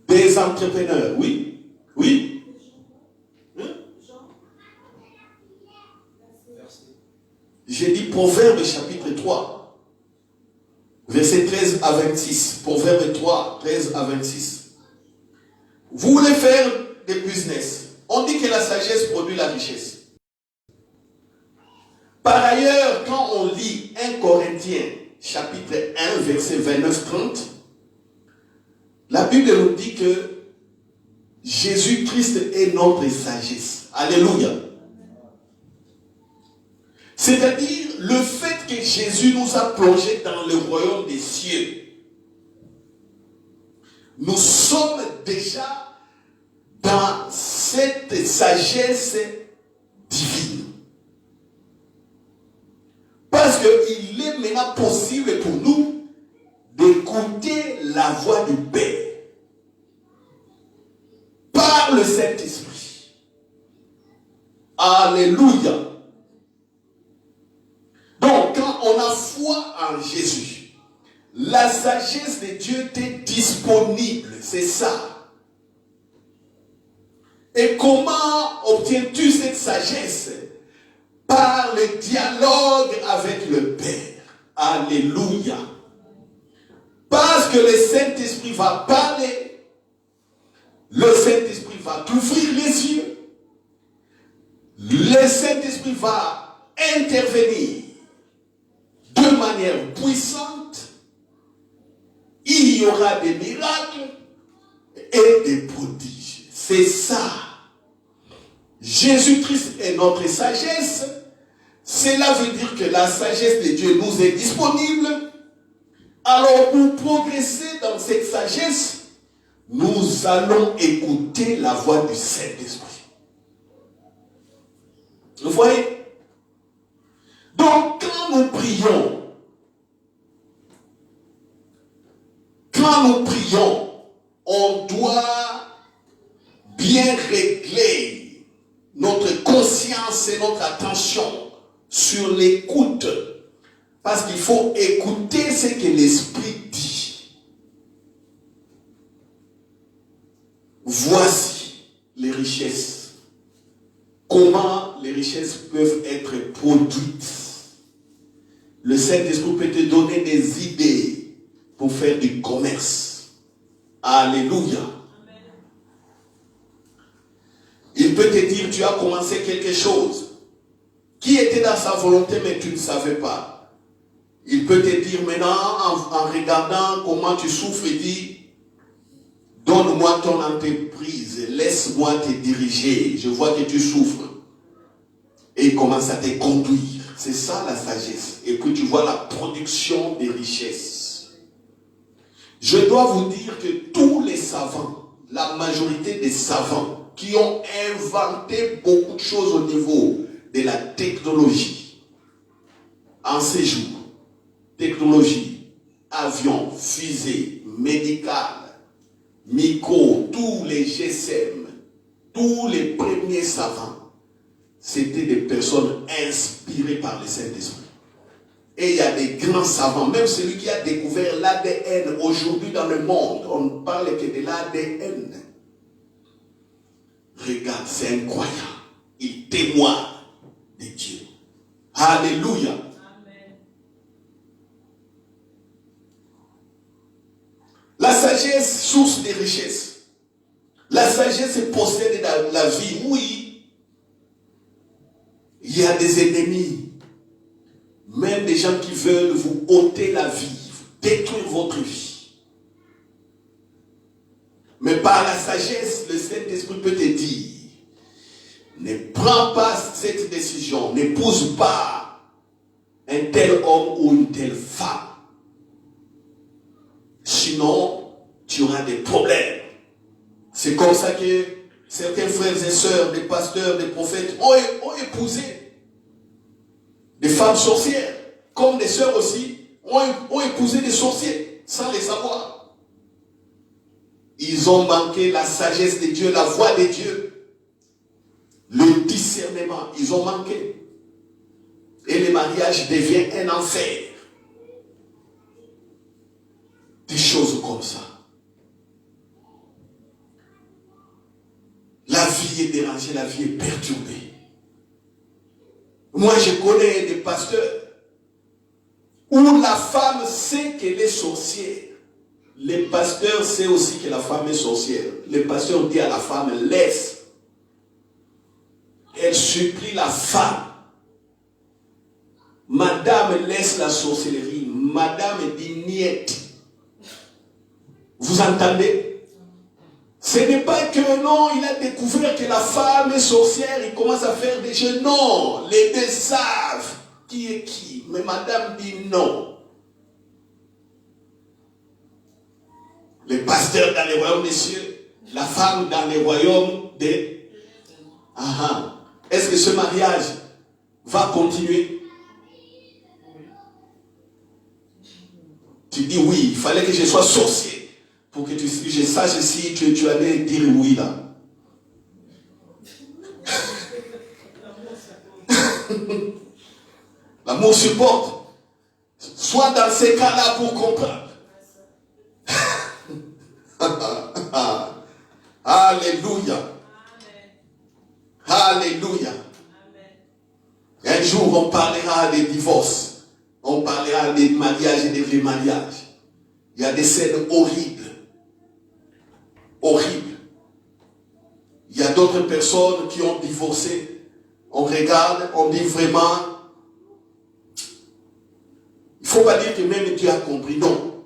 des entrepreneurs, oui. Oui. Proverbe chapitre 3, verset 13 à 26. Proverbe 3, 13 à 26. Vous voulez faire des business. On dit que la sagesse produit la richesse. Par ailleurs, quand on lit 1 Corinthiens chapitre 1, verset 29-30, la Bible nous dit que Jésus-Christ est notre sagesse. Alléluia. C'est-à-dire le fait que Jésus nous a plongés dans le royaume des cieux. Nous sommes déjà dans cette sagesse divine. Parce qu'il est maintenant possible pour nous d'écouter la voix du Père par le Saint-Esprit. Alléluia. Donc, quand on a foi en Jésus, la sagesse de Dieu est disponible. C'est ça. Et comment obtiens-tu cette sagesse? Par le dialogue avec le Père. Alléluia. Parce que le Saint-Esprit va parler. Le Saint-Esprit va t'ouvrir les yeux. Le Saint-Esprit va intervenir de manière puissante. Il y aura des miracles et des prodiges. C'est ça. Jésus-Christ est notre sagesse. Cela veut dire que la sagesse de Dieu nous est disponible. Alors pour progresser dans cette sagesse, nous allons écouter la voix du Saint-Esprit. Vous voyez? Donc quand nous prions, on doit bien régler notre conscience et notre attention sur l'écoute. Parce qu'il faut écouter ce que l'Esprit dit. Voici les richesses. Comment les richesses peuvent être produites. Le Saint-Esprit peut te donner des idées pour faire du commerce. Alléluia. Il peut te dire, tu as commencé quelque chose qui était dans sa volonté, mais tu ne savais pas. Il peut te dire maintenant, en regardant comment tu souffres, il dit, donne-moi ton entreprise, laisse-moi te diriger, je vois que tu souffres. Et il commence à te conduire. C'est ça la sagesse. Et puis tu vois la production des richesses. Je dois vous dire que tous les savants, la majorité des savants qui ont inventé beaucoup de choses au niveau de la technologie, en ces jours, technologie, avion, fusée, médicale, micro, tous les GSM, tous les premiers savants, c'était des personnes inspirées par le Saint-Esprit. Et il y a des grands savants, même celui qui a découvert l'ADN aujourd'hui dans le monde, on ne parle que de l'ADN. Regarde, c'est incroyable. Il témoigne de Dieu. Alléluia. Amen. La sagesse, source des richesses. La sagesse est possède la vie. Oui, il y a des ennemis. Même des gens qui veulent vous ôter la vie, détruire votre vie. Mais par la sagesse, le Saint-Esprit peut te dire, ne prends pas cette décision, n'épouse pas un tel homme ou une telle femme. Sinon, tu auras des problèmes. C'est comme ça que certains frères et sœurs, des pasteurs, des prophètes ont épousé des femmes sorcières, comme des sœurs aussi ont épousé des sorciers, sans les savoir. Ils ont manqué la sagesse de Dieu, la voix de Dieu, le discernement, ils ont manqué. Et le mariage devient un enfer. Des choses comme ça. La vie est dérangée, la vie est perturbée. Moi, je connais des pasteurs où la femme sait qu'elle est sorcière. Les pasteurs savent aussi que la femme est sorcière. Le pasteur dit à la femme, laisse. Elle supplie la femme. Madame, laisse la sorcellerie. Madame dit, niet. Vous entendez? Ce n'est pas que non, il a découvert que la femme est sorcière, il commence à faire des jeux. Non, les deux savent qui est qui. Mais madame dit non. Les pasteurs dans les royaumes des cieux, la femme dans les royaumes des... Est-ce que ce mariage va continuer? Tu dis oui, il fallait que je sois sorcier pour que je sache si tu allais dire oui là. L'amour supporte. Sois dans ces cas-là pour comprendre. Alléluia. Alléluia. Un jour, on parlera des divorces. On parlera des mariages et des vrais mariages. Il y a des scènes horribles. Horribles. Il y a d'autres personnes qui ont divorcé. On regarde, on dit vraiment... Il ne faut pas dire que même Dieu a compris. Non.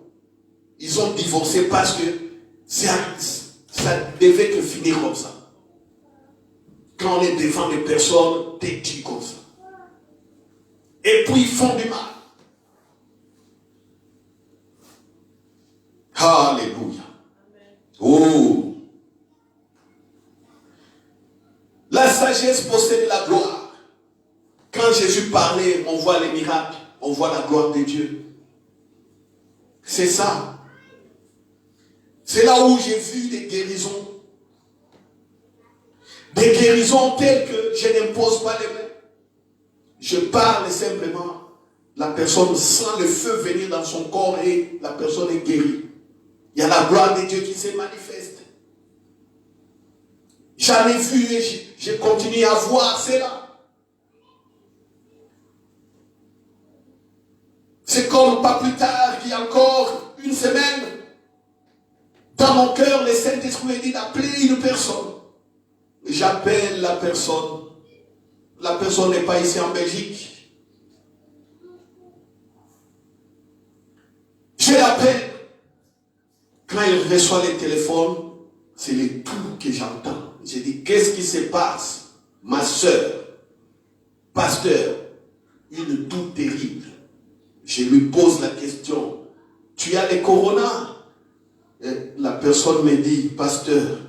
Ils ont divorcé parce que ça devait que finir comme ça. Quand on est devant des personnes têtues comme ça. Et puis ils font du mal. Alléluia. Oh. La sagesse possède la gloire. Quand Jésus parlait, on voit les miracles, on voit la gloire de Dieu. C'est ça. C'est là où j'ai vu des guérisons. Des guérisons telles que je n'impose pas les mains. Je parle simplement. La personne sent le feu venir dans son corps et la personne est guérie. Il y a la gloire de Dieu qui se manifeste. J'en ai vu et je continue à voir cela. C'est comme pas plus tard qu'il y a encore une semaine, dans mon cœur, le Saint-Esprit me dit d'appeler une personne. J'appelle la personne. La personne n'est pas ici en Belgique. Je l'appelle. Quand il reçoit le téléphone, c'est le tout que j'entends. Je dis, qu'est-ce qui se passe? Ma soeur, pasteur, une toux terrible. Je lui pose la question, tu as le corona? Et la personne me dit, pasteur,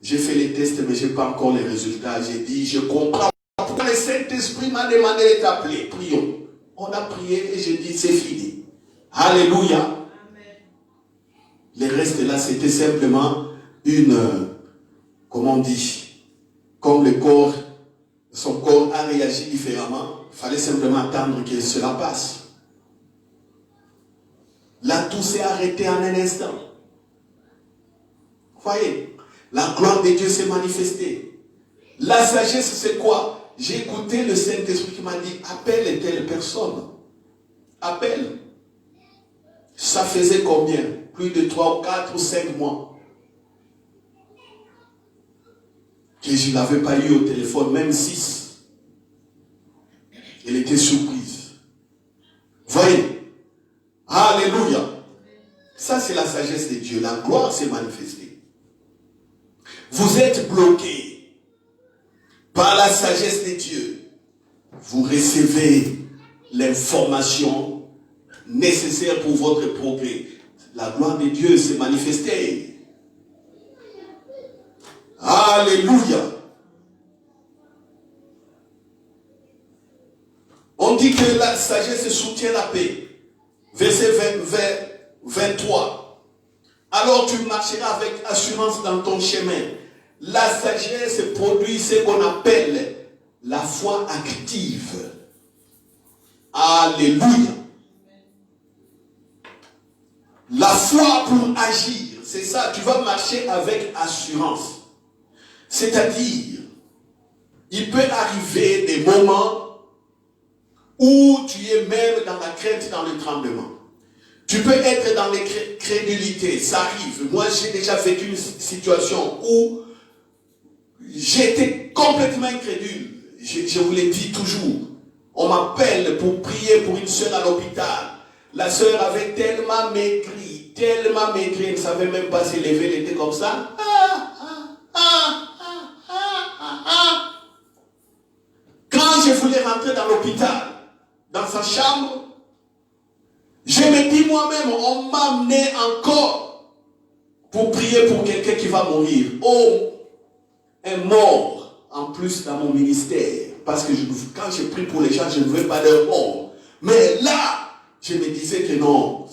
j'ai fait les tests mais je n'ai pas encore les résultats. J'ai dit, je comprends pourquoi le Saint-Esprit m'a demandé de t'appeler. Prions. On a prié et j'ai dit, c'est fini. Alléluia. Le reste là, c'était simplement une, comment on dit, comme le corps, son corps a réagi différemment, il fallait simplement attendre que cela passe. La toux s'est arrêtée en un instant. Voyez, la gloire de Dieu s'est manifestée. La sagesse, c'est quoi? J'ai écouté le Saint-Esprit qui m'a dit, appelle telle personne. Appelle. Ça faisait combien? Plus de 3 ou 4 ou 5 mois. Que je ne l'avais pas eu au téléphone, même 6. Elle était surprise. Voyez. Alléluia. Ça, c'est la sagesse de Dieu. La gloire s'est manifestée. Vous êtes bloqué par la sagesse de Dieu. Vous recevez l'information nécessaire pour votre progrès. La gloire de Dieu s'est manifestée. Alléluia. On dit que la sagesse soutient la paix. Verset 23. Alors tu marcheras avec assurance dans ton chemin. La sagesse produit ce qu'on appelle la foi active. Alléluia. La foi pour agir, c'est ça, tu vas marcher avec assurance. C'est-à-dire, il peut arriver des moments où tu es même dans la crainte, dans le tremblement. Tu peux être dans l'incrédulité, ça arrive. Moi, j'ai déjà vécu une situation où j'étais complètement incrédule. Je vous l'ai dit toujours. On m'appelle pour prier pour une sœur à l'hôpital. La sœur avait tellement maigri, elle ne savait même pas s'élever, elle était comme ça. Quand je voulais rentrer dans l'hôpital, dans sa chambre, je me dis moi-même, on m'a amené encore pour prier pour quelqu'un qui va mourir. Oh, un mort en plus dans mon ministère. Parce que quand je prie pour les gens, je ne veux pas leur mort. Mais là, je me disais que non.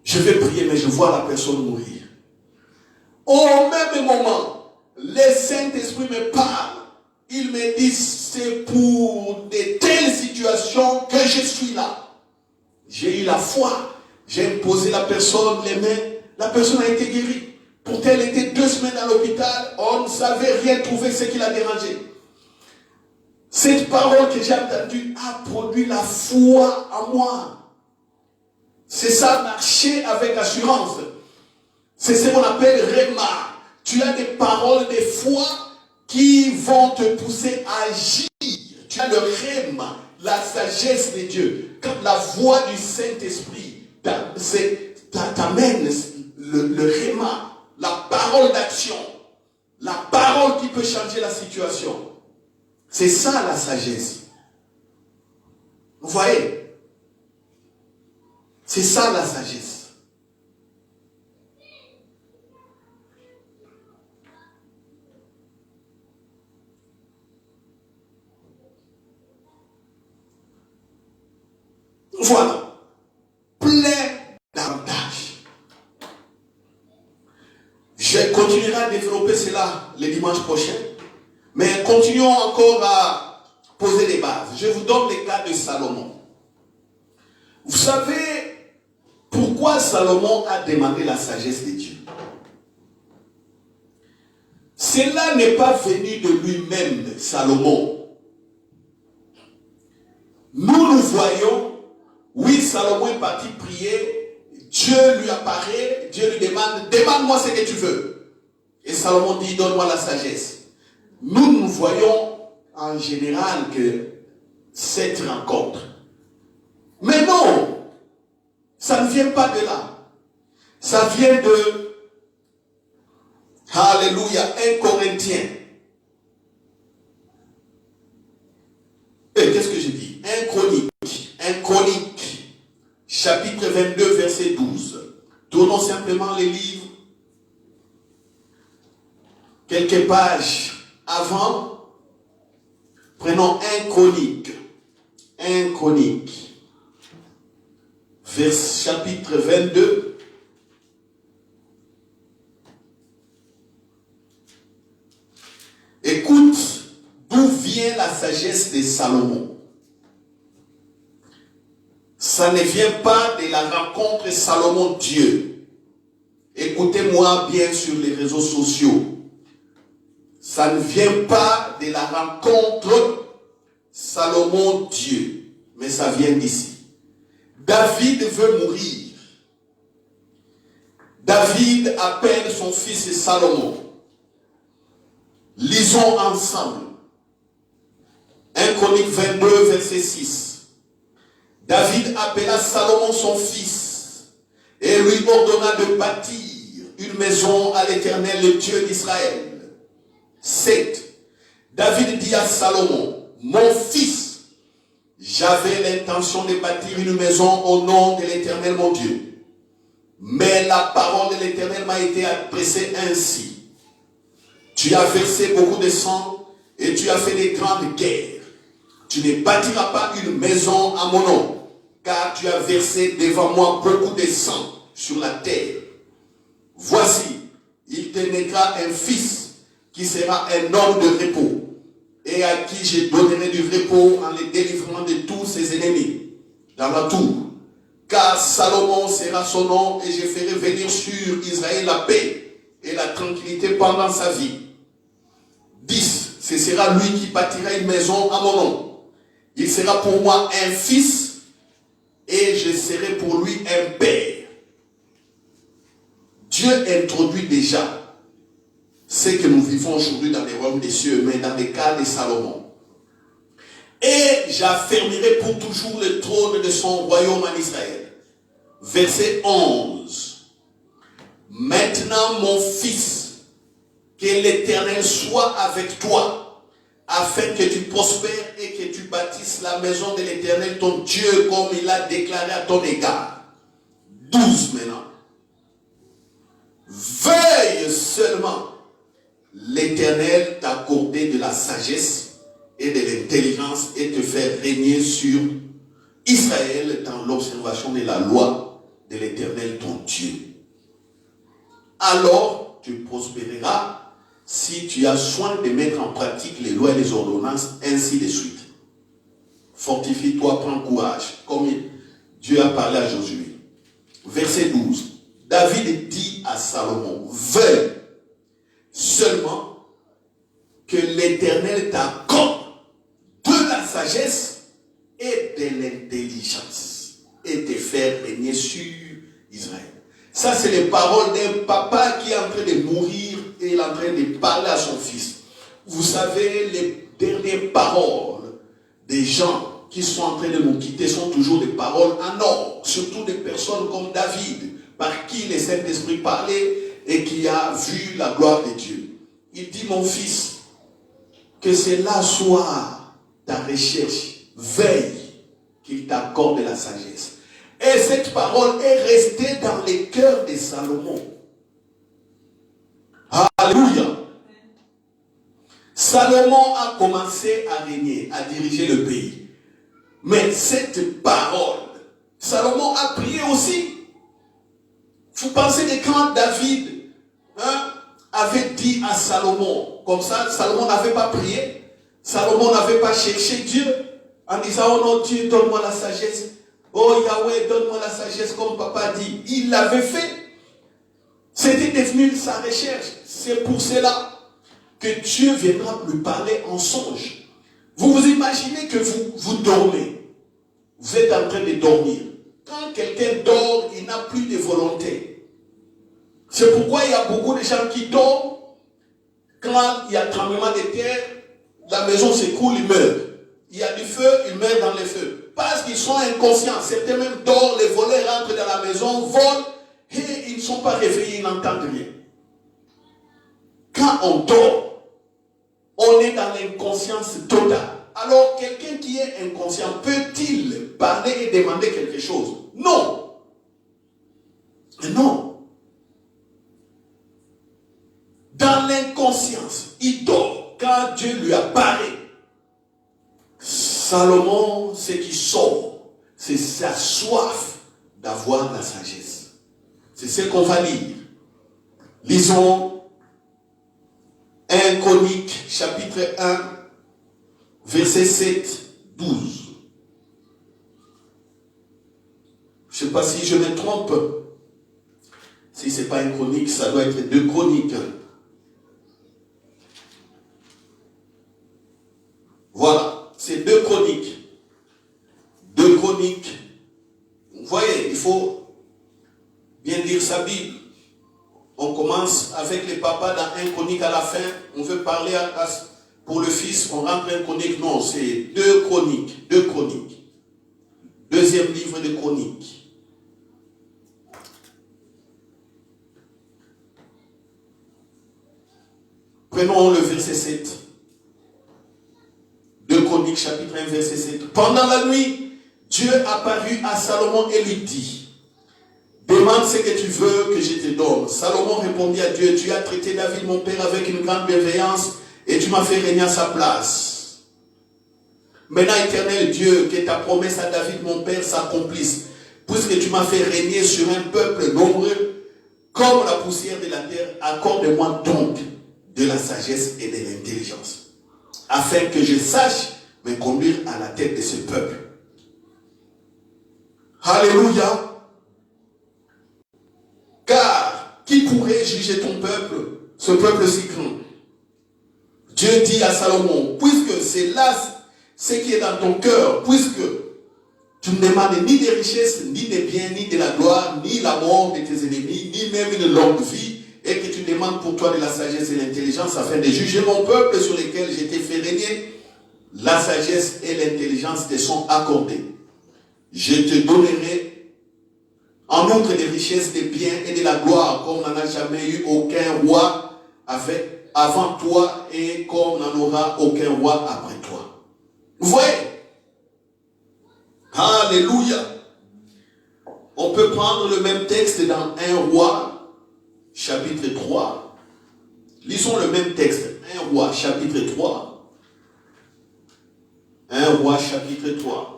Je vais prier, mais je vois la personne mourir. Au même moment, le Saint-Esprit me parle. Il me dit, c'est pour de telles situations que je suis là. J'ai eu la foi. J'ai imposé la personne les mains. La personne a été guérie. Pourtant, elle était 2 semaines à l'hôpital. On ne savait rien trouver ce qui l'a dérangé. Cette parole que j'ai entendue a produit la foi en moi. C'est ça, marcher avec assurance. C'est ce qu'on appelle Réma. Tu as des paroles de foi qui vont te pousser à agir. Tu as le Réma, la sagesse de Dieu. Quand la voix du Saint-Esprit t'amène le Réma, la parole d'action, la parole qui peut changer la situation. C'est ça la sagesse. Vous voyez? C'est ça la sagesse. Voilà. Plein d'avantages. Je continuerai à développer cela le dimanche prochain. Mais continuons encore à poser les bases. Je vous donne le cas de Salomon. Vous savez pourquoi Salomon a demandé la sagesse de Dieu? Cela n'est pas venu de lui-même, Salomon. Nous voyons, oui, Salomon est parti prier, Dieu lui apparaît, Dieu lui demande, demande-moi ce que tu veux. Et Salomon dit, donne-moi la sagesse. Nous voyons en général que cette rencontre. Mais non, ça ne vient pas de là. Ça vient de, alléluia, 1 Corinthiens. Et qu'est-ce que j'ai dit? 1 Chronique, chapitre 22, verset 12. Tournons simplement les livres. Quelques pages avant, prenons 1 Chronique, chapitre 22. Écoute d'où vient la sagesse de Salomon. Ça ne vient pas de la rencontre Salomon-Dieu. Écoutez-moi bien sur les réseaux sociaux. Ça ne vient pas de la rencontre Salomon-Dieu, mais ça vient d'ici. David veut mourir. David appelle son fils Salomon. Lisons ensemble. 1 Chronique 22, verset 6. David appela Salomon son fils et lui ordonna de bâtir une maison à l'Éternel, le Dieu d'Israël. 7. David dit à Salomon, mon fils, j'avais l'intention de bâtir une maison au nom de l'Éternel mon Dieu. Mais la parole de l'Éternel m'a été adressée ainsi. Tu as versé beaucoup de sang et tu as fait des grandes guerres. Tu ne bâtiras pas une maison à mon nom, car tu as versé devant moi beaucoup de sang sur la terre. Voici, il te naîtra un fils qui sera un homme de repos, et à qui je donnerai du repos en le délivrant de tous ses ennemis dans la tour. Car Salomon sera son nom, et je ferai venir sur Israël la paix et la tranquillité pendant sa vie. 10. Ce sera lui qui bâtira une maison à mon nom, Il sera pour moi un fils et je serai pour lui un père. Dieu introduit déjà ce que nous vivons aujourd'hui dans les royaumes des cieux, mais dans le cas de Salomon. Et j'affermirai pour toujours le trône de son royaume en Israël. Verset 11. Maintenant, mon fils, que l'Éternel soit avec toi, afin que tu prospères et que tu bâtisses la maison de l'Éternel, ton Dieu, comme il a déclaré à ton égard. 12 maintenant. Veuille seulement l'Éternel t'accorder de la sagesse et de l'intelligence et te faire régner sur Israël dans l'observation de la loi de l'Éternel, ton Dieu. Alors tu prospéreras si tu as soin de mettre en pratique les lois et les ordonnances, ainsi de suite. Fortifie-toi, prends courage, comme Dieu a parlé à Josué. Verset 12. David dit à Salomon, veuille seulement que l'Éternel t'accorde de la sagesse et de l'intelligence et te faire régner sur Israël. Ça, c'est les paroles d'un papa qui est en train de mourir et il est en train de parler à son fils. Vous savez, les dernières paroles des gens qui sont en train de nous quitter sont toujours des paroles en or. Surtout des personnes comme David, par qui le Saint-Esprit parlait et qui a vu la gloire de Dieu. Il dit, mon fils, que cela soit ta recherche. Veille qu'il t'accorde la sagesse. Et cette parole est restée dans les cœurs de Salomon. Alléluia. Salomon a commencé à régner, à diriger le pays. Mais cette parole, Salomon a prié aussi. Vous pensez que quand David avait dit à Salomon, comme ça, Salomon n'avait pas prié, Salomon n'avait pas cherché Dieu en disant, oh non Dieu, donne-moi la sagesse. Oh Yahweh, donne-moi la sagesse, comme papa dit. Il l'avait fait. C'était devenu sa recherche. C'est pour cela que Dieu viendra lui parler en songe. Vous vous imaginez que vous dormez. Vous êtes en train de dormir. Quand quelqu'un dort, il n'a plus de volonté. C'est pourquoi il y a beaucoup de gens qui dorment. Quand il y a tremblement de terre, la maison s'écoule, ils meurent. Il y a du feu, ils meurent dans le feu. Parce qu'ils sont inconscients. Certains même dorment, les voleurs rentrent dans la maison, volent, et ils ne sont pas réveillés, ils n'entendent rien. Quand on dort, on est dans l'inconscience totale. Alors, quelqu'un qui est inconscient, peut-il parler et demander quelque chose? Non. Non. Dans l'inconscience, il dort. Quand Dieu lui apparaît, Salomon, ce qui sort, c'est sa soif d'avoir la sagesse. C'est ce qu'on va lire. Lisons 1 Chroniques, chapitre 1, verset 7, 12. Je ne sais pas si je me trompe. Si ce n'est pas 1 Chronique, ça doit être 2 Chroniques. Voilà, c'est 2 Chroniques. 2 Chroniques. Vous voyez, il faut bien lire sa Bible. On commence avec les papas dans 1 Chronique à la fin. On veut parler pour le fils, on rentre 1 Chronique. Non, c'est 2 Chroniques. 2 Chroniques. Deuxième livre de Chroniques. Prenons le verset 7. 2 Chroniques, chapitre 1, verset 7. Pendant la nuit, Dieu apparut à Salomon et lui dit, demande ce que tu veux que je te donne. Salomon répondit à Dieu, tu as traité David mon père avec une grande bienveillance et tu m'as fait régner à sa place. Maintenant, éternel Dieu, que ta promesse à David mon père s'accomplisse, puisque tu m'as fait régner sur un peuple nombreux comme la poussière de la terre, accorde-moi donc de la sagesse et de l'intelligence, afin que je sache me conduire à la tête de ce peuple. Alléluia. Car qui pourrait juger ton peuple, ce peuple si grand? Dieu dit à Salomon, puisque c'est là ce qui est dans ton cœur, puisque tu ne demandes ni des richesses, ni des biens, ni de la gloire, ni la mort de tes ennemis, ni même une longue vie, et que tu demandes pour toi de la sagesse et l'intelligence afin de juger mon peuple sur lequel j'ai été fait régner, la sagesse et l'intelligence te sont accordées. Je te donnerai en outre des richesses, des biens et de la gloire, comme n'en a jamais eu aucun roi avant toi et comme n'en aura aucun roi après toi. Vous voyez? Alléluia. On peut prendre le même texte dans 1 Roi, chapitre 3. Lisons le même texte. 1 Roi, chapitre 3. 1 Roi, chapitre 3.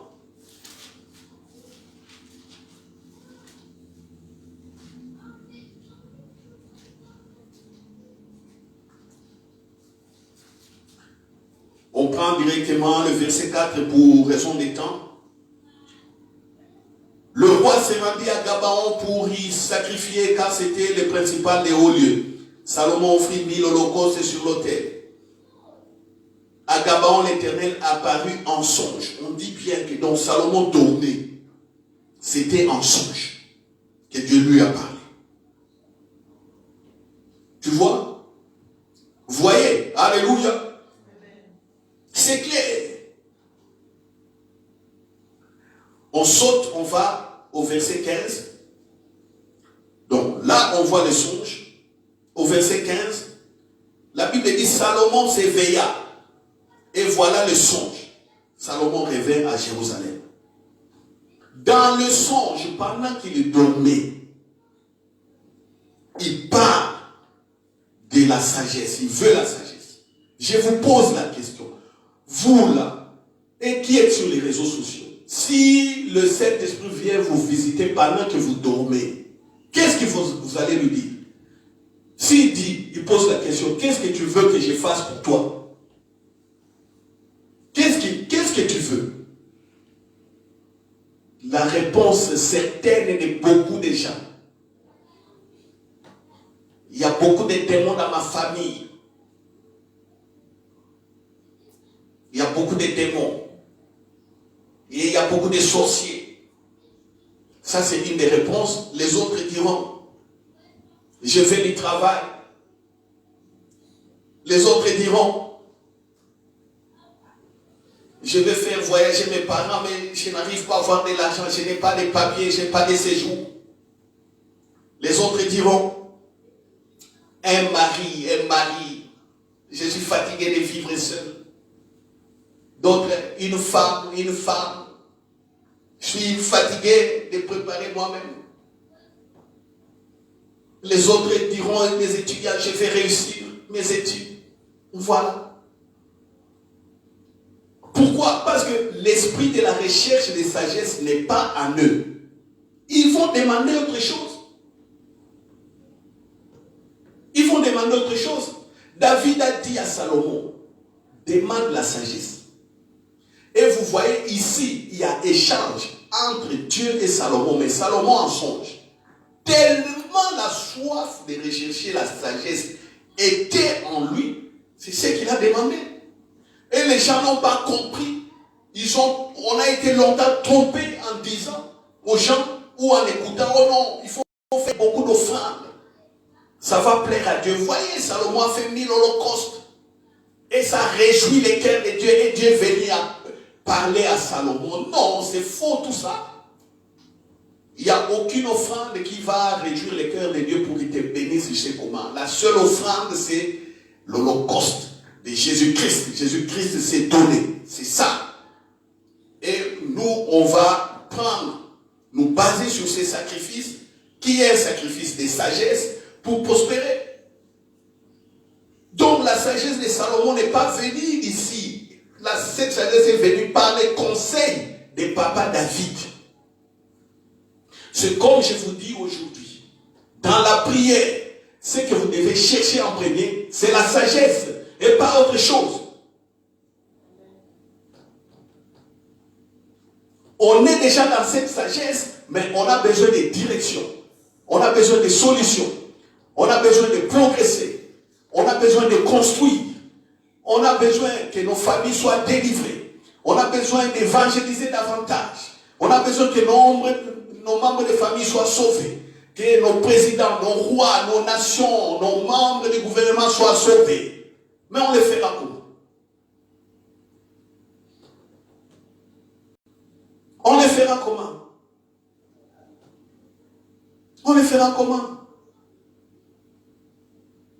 On prend directement le verset 4 pour raison des temps. Le roi s'est rendu à Gabaon pour y sacrifier car c'était le principal des hauts lieux. Salomon offrit 1000 holocaustes sur l'autel. À Gabaon, l'Éternel apparut en songe. On dit bien que donc Salomon dormait. C'était en songe que Dieu lui a parlé. Tu vois? Vous voyez? Alléluia. C'est clair. On saute, on va au verset 15. Donc là, on voit le songe. Au verset 15, la Bible dit Salomon s'éveilla. Et voilà le songe. Salomon revint à Jérusalem. Dans le songe, pendant qu'il dormait, il parle de la sagesse. Il veut la sagesse. Je vous pose la question. Vous là, et qui êtes sur les réseaux sociaux, si le Saint-Esprit vient vous visiter pendant que vous dormez, qu'est-ce que vous allez lui dire? S'il dit, il pose la question, qu'est-ce que tu veux que je fasse pour toi? Qu'est-ce que tu veux? La réponse certaine de beaucoup de gens. Il y a beaucoup de démons dans ma famille. Il y a beaucoup de démons. Et il y a beaucoup de sorciers. Ça, c'est une des réponses. Les autres diront, je fais du travail. Les autres diront, je vais faire voyager mes parents, mais je n'arrive pas à avoir de l'argent, je n'ai pas de papiers, je n'ai pas de séjour. Les autres diront, un mari, je suis fatigué de vivre seul. D'autres, une femme, je suis fatigué de préparer moi-même. Les autres diront, mes étudiants, je vais réussir mes études. Voilà. Pourquoi? Parce que l'esprit de la recherche de sagesse n'est pas en eux. Ils vont demander autre chose. Ils vont demander autre chose. David a dit à Salomon, demande la sagesse. Et vous voyez ici, il y a échange entre Dieu et Salomon, mais Salomon en songe. Tellement la soif de rechercher la sagesse était en lui, c'est ce qu'il a demandé. Et les gens n'ont pas compris. On a été longtemps trompés en disant aux gens ou en écoutant, oh non, il faut faire beaucoup d'offrandes. Ça va plaire à Dieu. Vous voyez, Salomon a fait 1000 holocaustes. Et ça réjouit les cœurs de Dieu. Et Dieu venait à parler à Salomon. Non, c'est faux tout ça. Il n'y a aucune offrande qui va réjouir les cœurs de Dieu pour qu'il te bénisse, je sais comment. La seule offrande, c'est l'holocauste de Jésus-Christ. Jésus-Christ s'est donné. C'est ça. Et nous, on va nous baser sur ces sacrifices, qui est un sacrifice de sagesse, pour prospérer. Donc la sagesse de Salomon n'est pas venue ici. Cette sagesse est venue par les conseils de papa David. C'est comme je vous dis aujourd'hui. Dans la prière, ce que vous devez chercher en premier, c'est la sagesse et pas autre chose. On est déjà dans cette sagesse, mais on a besoin de direction. On a besoin de solutions. On a besoin de progresser. On a besoin de construire. On a besoin que nos familles soient délivrées. On a besoin d'évangéliser davantage. On a besoin que nos membres de famille soient sauvés. Que nos présidents, nos rois, nos nations, nos membres du gouvernement soient sauvés. Mais on le fera comment? On le fera comment? On le fera comment?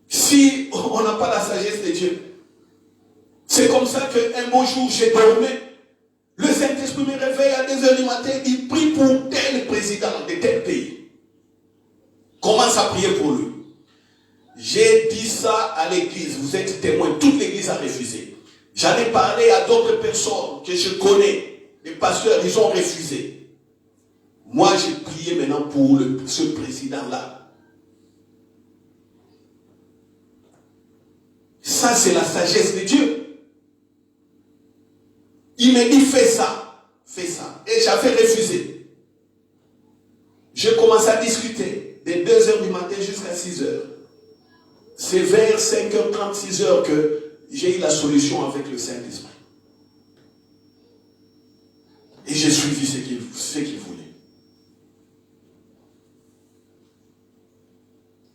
Si on n'a pas la sagesse de Dieu. C'est comme ça qu'un beau jour, j'ai dormi. Le Saint-Esprit me réveille à 2h du matin. Il prie pour tel président de tel pays. Commence à prier pour lui. J'ai dit ça à l'église. Vous êtes témoins. Toute l'église a refusé. J'en ai parlé à d'autres personnes que je connais. Les pasteurs, ils ont refusé. Moi, j'ai prié maintenant pour ce président-là. Ça, c'est la sagesse de Dieu. Il me dit, fais ça, fais ça. Et j'avais refusé. Je commence à discuter de 2h du matin jusqu'à 6h. C'est vers 5h30, 6h que j'ai eu la solution avec le Saint-Esprit. Et j'ai suivi ce qu'il voulait.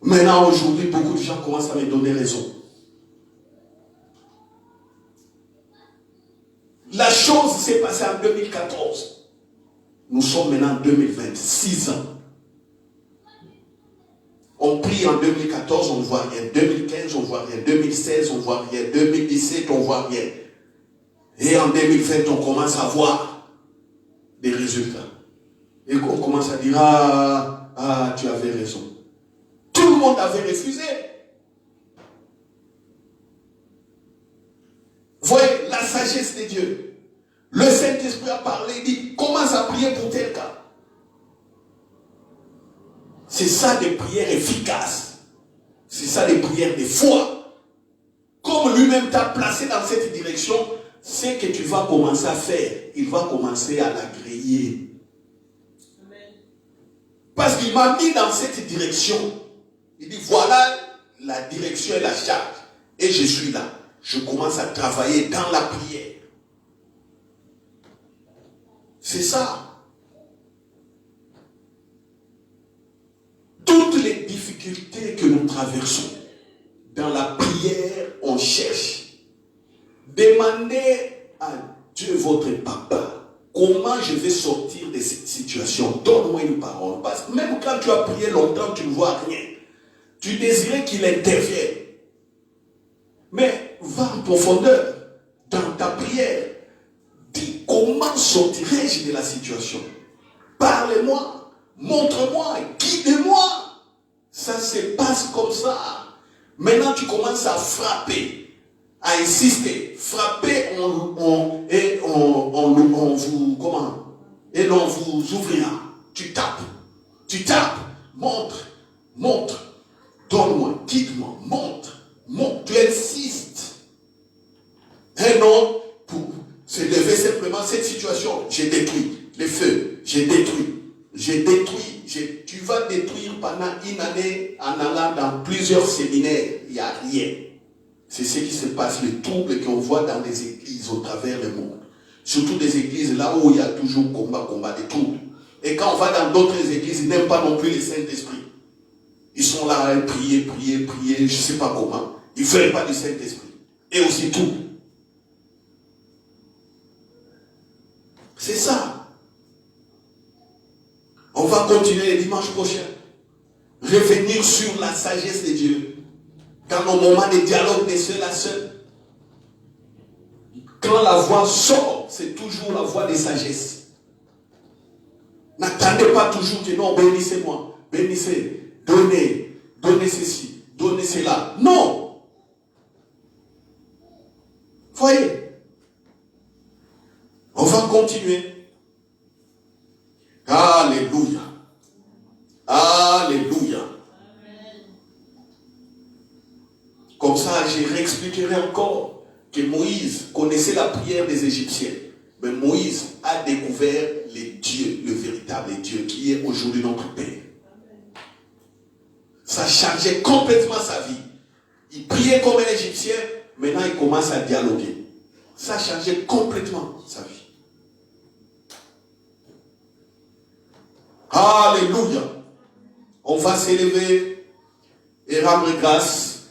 Maintenant, aujourd'hui, beaucoup de gens commencent à me donner raison. La chose s'est passée en 2014. Nous sommes maintenant en 2020, 6 ans. On prie en 2014, on ne voit rien. 2015, on ne voit rien. 2016, on ne voit rien. 2017, on ne voit rien. Et en 2020, on commence à voir des résultats. Et on commence à dire, tu avais raison. Tout le monde avait refusé. Voyez la sagesse de Dieu. Le Saint-Esprit a parlé, il dit, commence à prier pour tel cas. C'est ça des prières efficaces. C'est ça des prières de foi. Comme lui-même t'a placé dans cette direction, c'est que tu vas commencer à faire. Il va commencer à l'agréer. Parce qu'il m'a mis dans cette direction. Il dit, voilà la direction et la charge. Et je suis là. Je commence à travailler dans la prière. C'est ça. Toutes les difficultés que nous traversons, dans la prière, on cherche. Demandez à Dieu, votre papa, comment je vais sortir de cette situation. Donne-moi une parole. Parce que même quand tu as prié longtemps, tu ne vois rien. Tu désirais qu'il intervienne. Mais va en profondeur dans ta prière. Dis comment sortirai-je de la situation. Parlez-moi, montre-moi, guide-moi. Ça se passe comme ça. Maintenant tu commences à frapper, à insister. Frapper, on vous ouvrira. Tu tapes, montre, donne-moi, guide-moi, montre. Tu insistes. Et non, pour se lever simplement cette situation, j'ai détruit les feux, j'ai détruit. Tu vas détruire pendant une année en allant dans plusieurs séminaires, il n'y a rien. C'est ce qui se passe, les troubles qu'on voit dans les églises au travers du monde. Surtout des églises là où il y a toujours combat, des troubles. Et quand on va dans d'autres églises, ils n'aiment pas non plus le Saint-Esprit. Ils sont là à prier, je ne sais pas comment. Ils ne veulent pas du Saint-Esprit. Et aussi tout. C'est ça. On va continuer le dimanche prochain. Revenir sur la sagesse de Dieu. Dans nos moments de dialogue de seul à seul. Quand la voix sort, c'est toujours la voix de sagesse. N'attendez pas toujours que non, bénissez-moi, bénissez, donnez ceci, donnez cela. Non. Voyez. On va continuer. Alléluia. Alléluia. Comme ça, je réexpliquerai encore que Moïse connaissait la prière des Égyptiens. Mais Moïse a découvert le véritable Dieu qui est aujourd'hui notre Père. Ça changeait complètement sa vie. Il priait comme un Égyptien, maintenant il commence à dialoguer. Ça a changé complètement sa vie. Alléluia. On va s'élever et rendre grâce.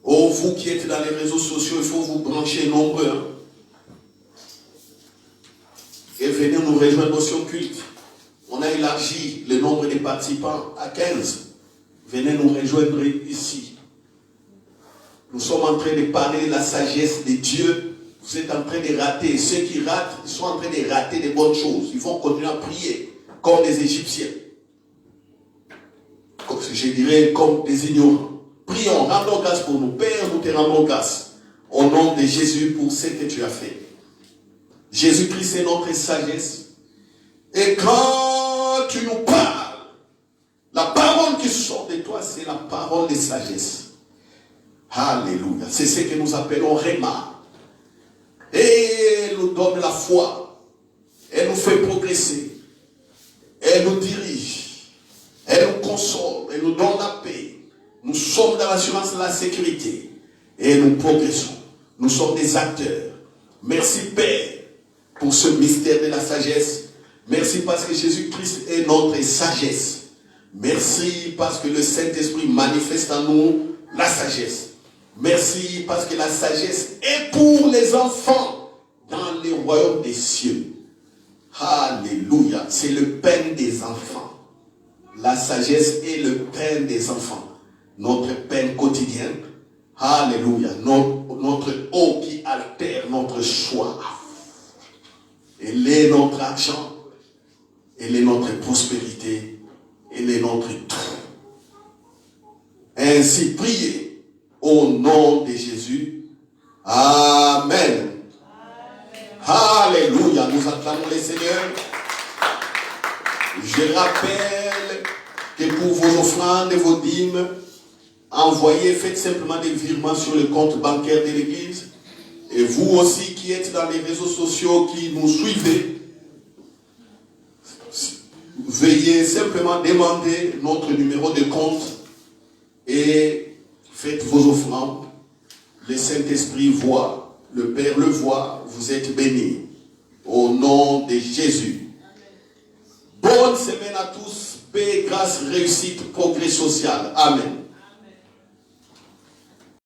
Oh, vous qui êtes dans les réseaux sociaux, il faut vous brancher nombreux. Hein? Et venez nous rejoindre aussi au culte. On a élargi le nombre de participants à 15. Venez nous rejoindre ici. Nous sommes en train de parler de la sagesse de Dieu. Vous êtes en train de rater. Ceux qui ratent, ils sont en train de rater des bonnes choses. Ils vont continuer à prier comme des Égyptiens. Comme, je dirais comme des ignorants. Prions, rendons grâce pour nous. Père, nous te rendons grâce. Au nom de Jésus pour ce que tu as fait. Jésus-Christ est notre sagesse. Et quand tu nous parles, la parole qui sort de toi, c'est la parole de sagesse. Alléluia. C'est ce que nous appelons Réma. Et elle nous donne la foi. Elle nous fait progresser. Elle nous dirige. Elle nous console. Elle nous donne la paix. Nous sommes dans l'assurance de la sécurité. Et nous progressons. Nous sommes des acteurs. Merci Père pour ce mystère de la sagesse. Merci parce que Jésus-Christ est notre sagesse. Merci parce que le Saint-Esprit manifeste en nous la sagesse. Merci parce que la sagesse est pour les enfants dans le royaume des cieux. Alléluia. C'est le pain des enfants. La sagesse est le pain des enfants. Notre pain quotidien. Alléluia. Notre eau qui altère notre choix. Elle est notre argent. Elle est notre prospérité. Elle est notre tout. Ainsi, priez au nom de Jésus. Amen. Alléluia. Nous acclamons le Seigneur. Je rappelle que pour vos offrandes et vos dîmes, envoyez, faites simplement des virements sur le compte bancaire de l'Église. Et vous aussi qui êtes dans les réseaux sociaux, qui nous suivez, veuillez simplement demander notre numéro de compte et faites vos offrandes. Le Saint-Esprit voit, le Père le voit, vous êtes bénis. Au nom de Jésus. Bonne semaine à tous. Paix, grâce, réussite, progrès social. Amen.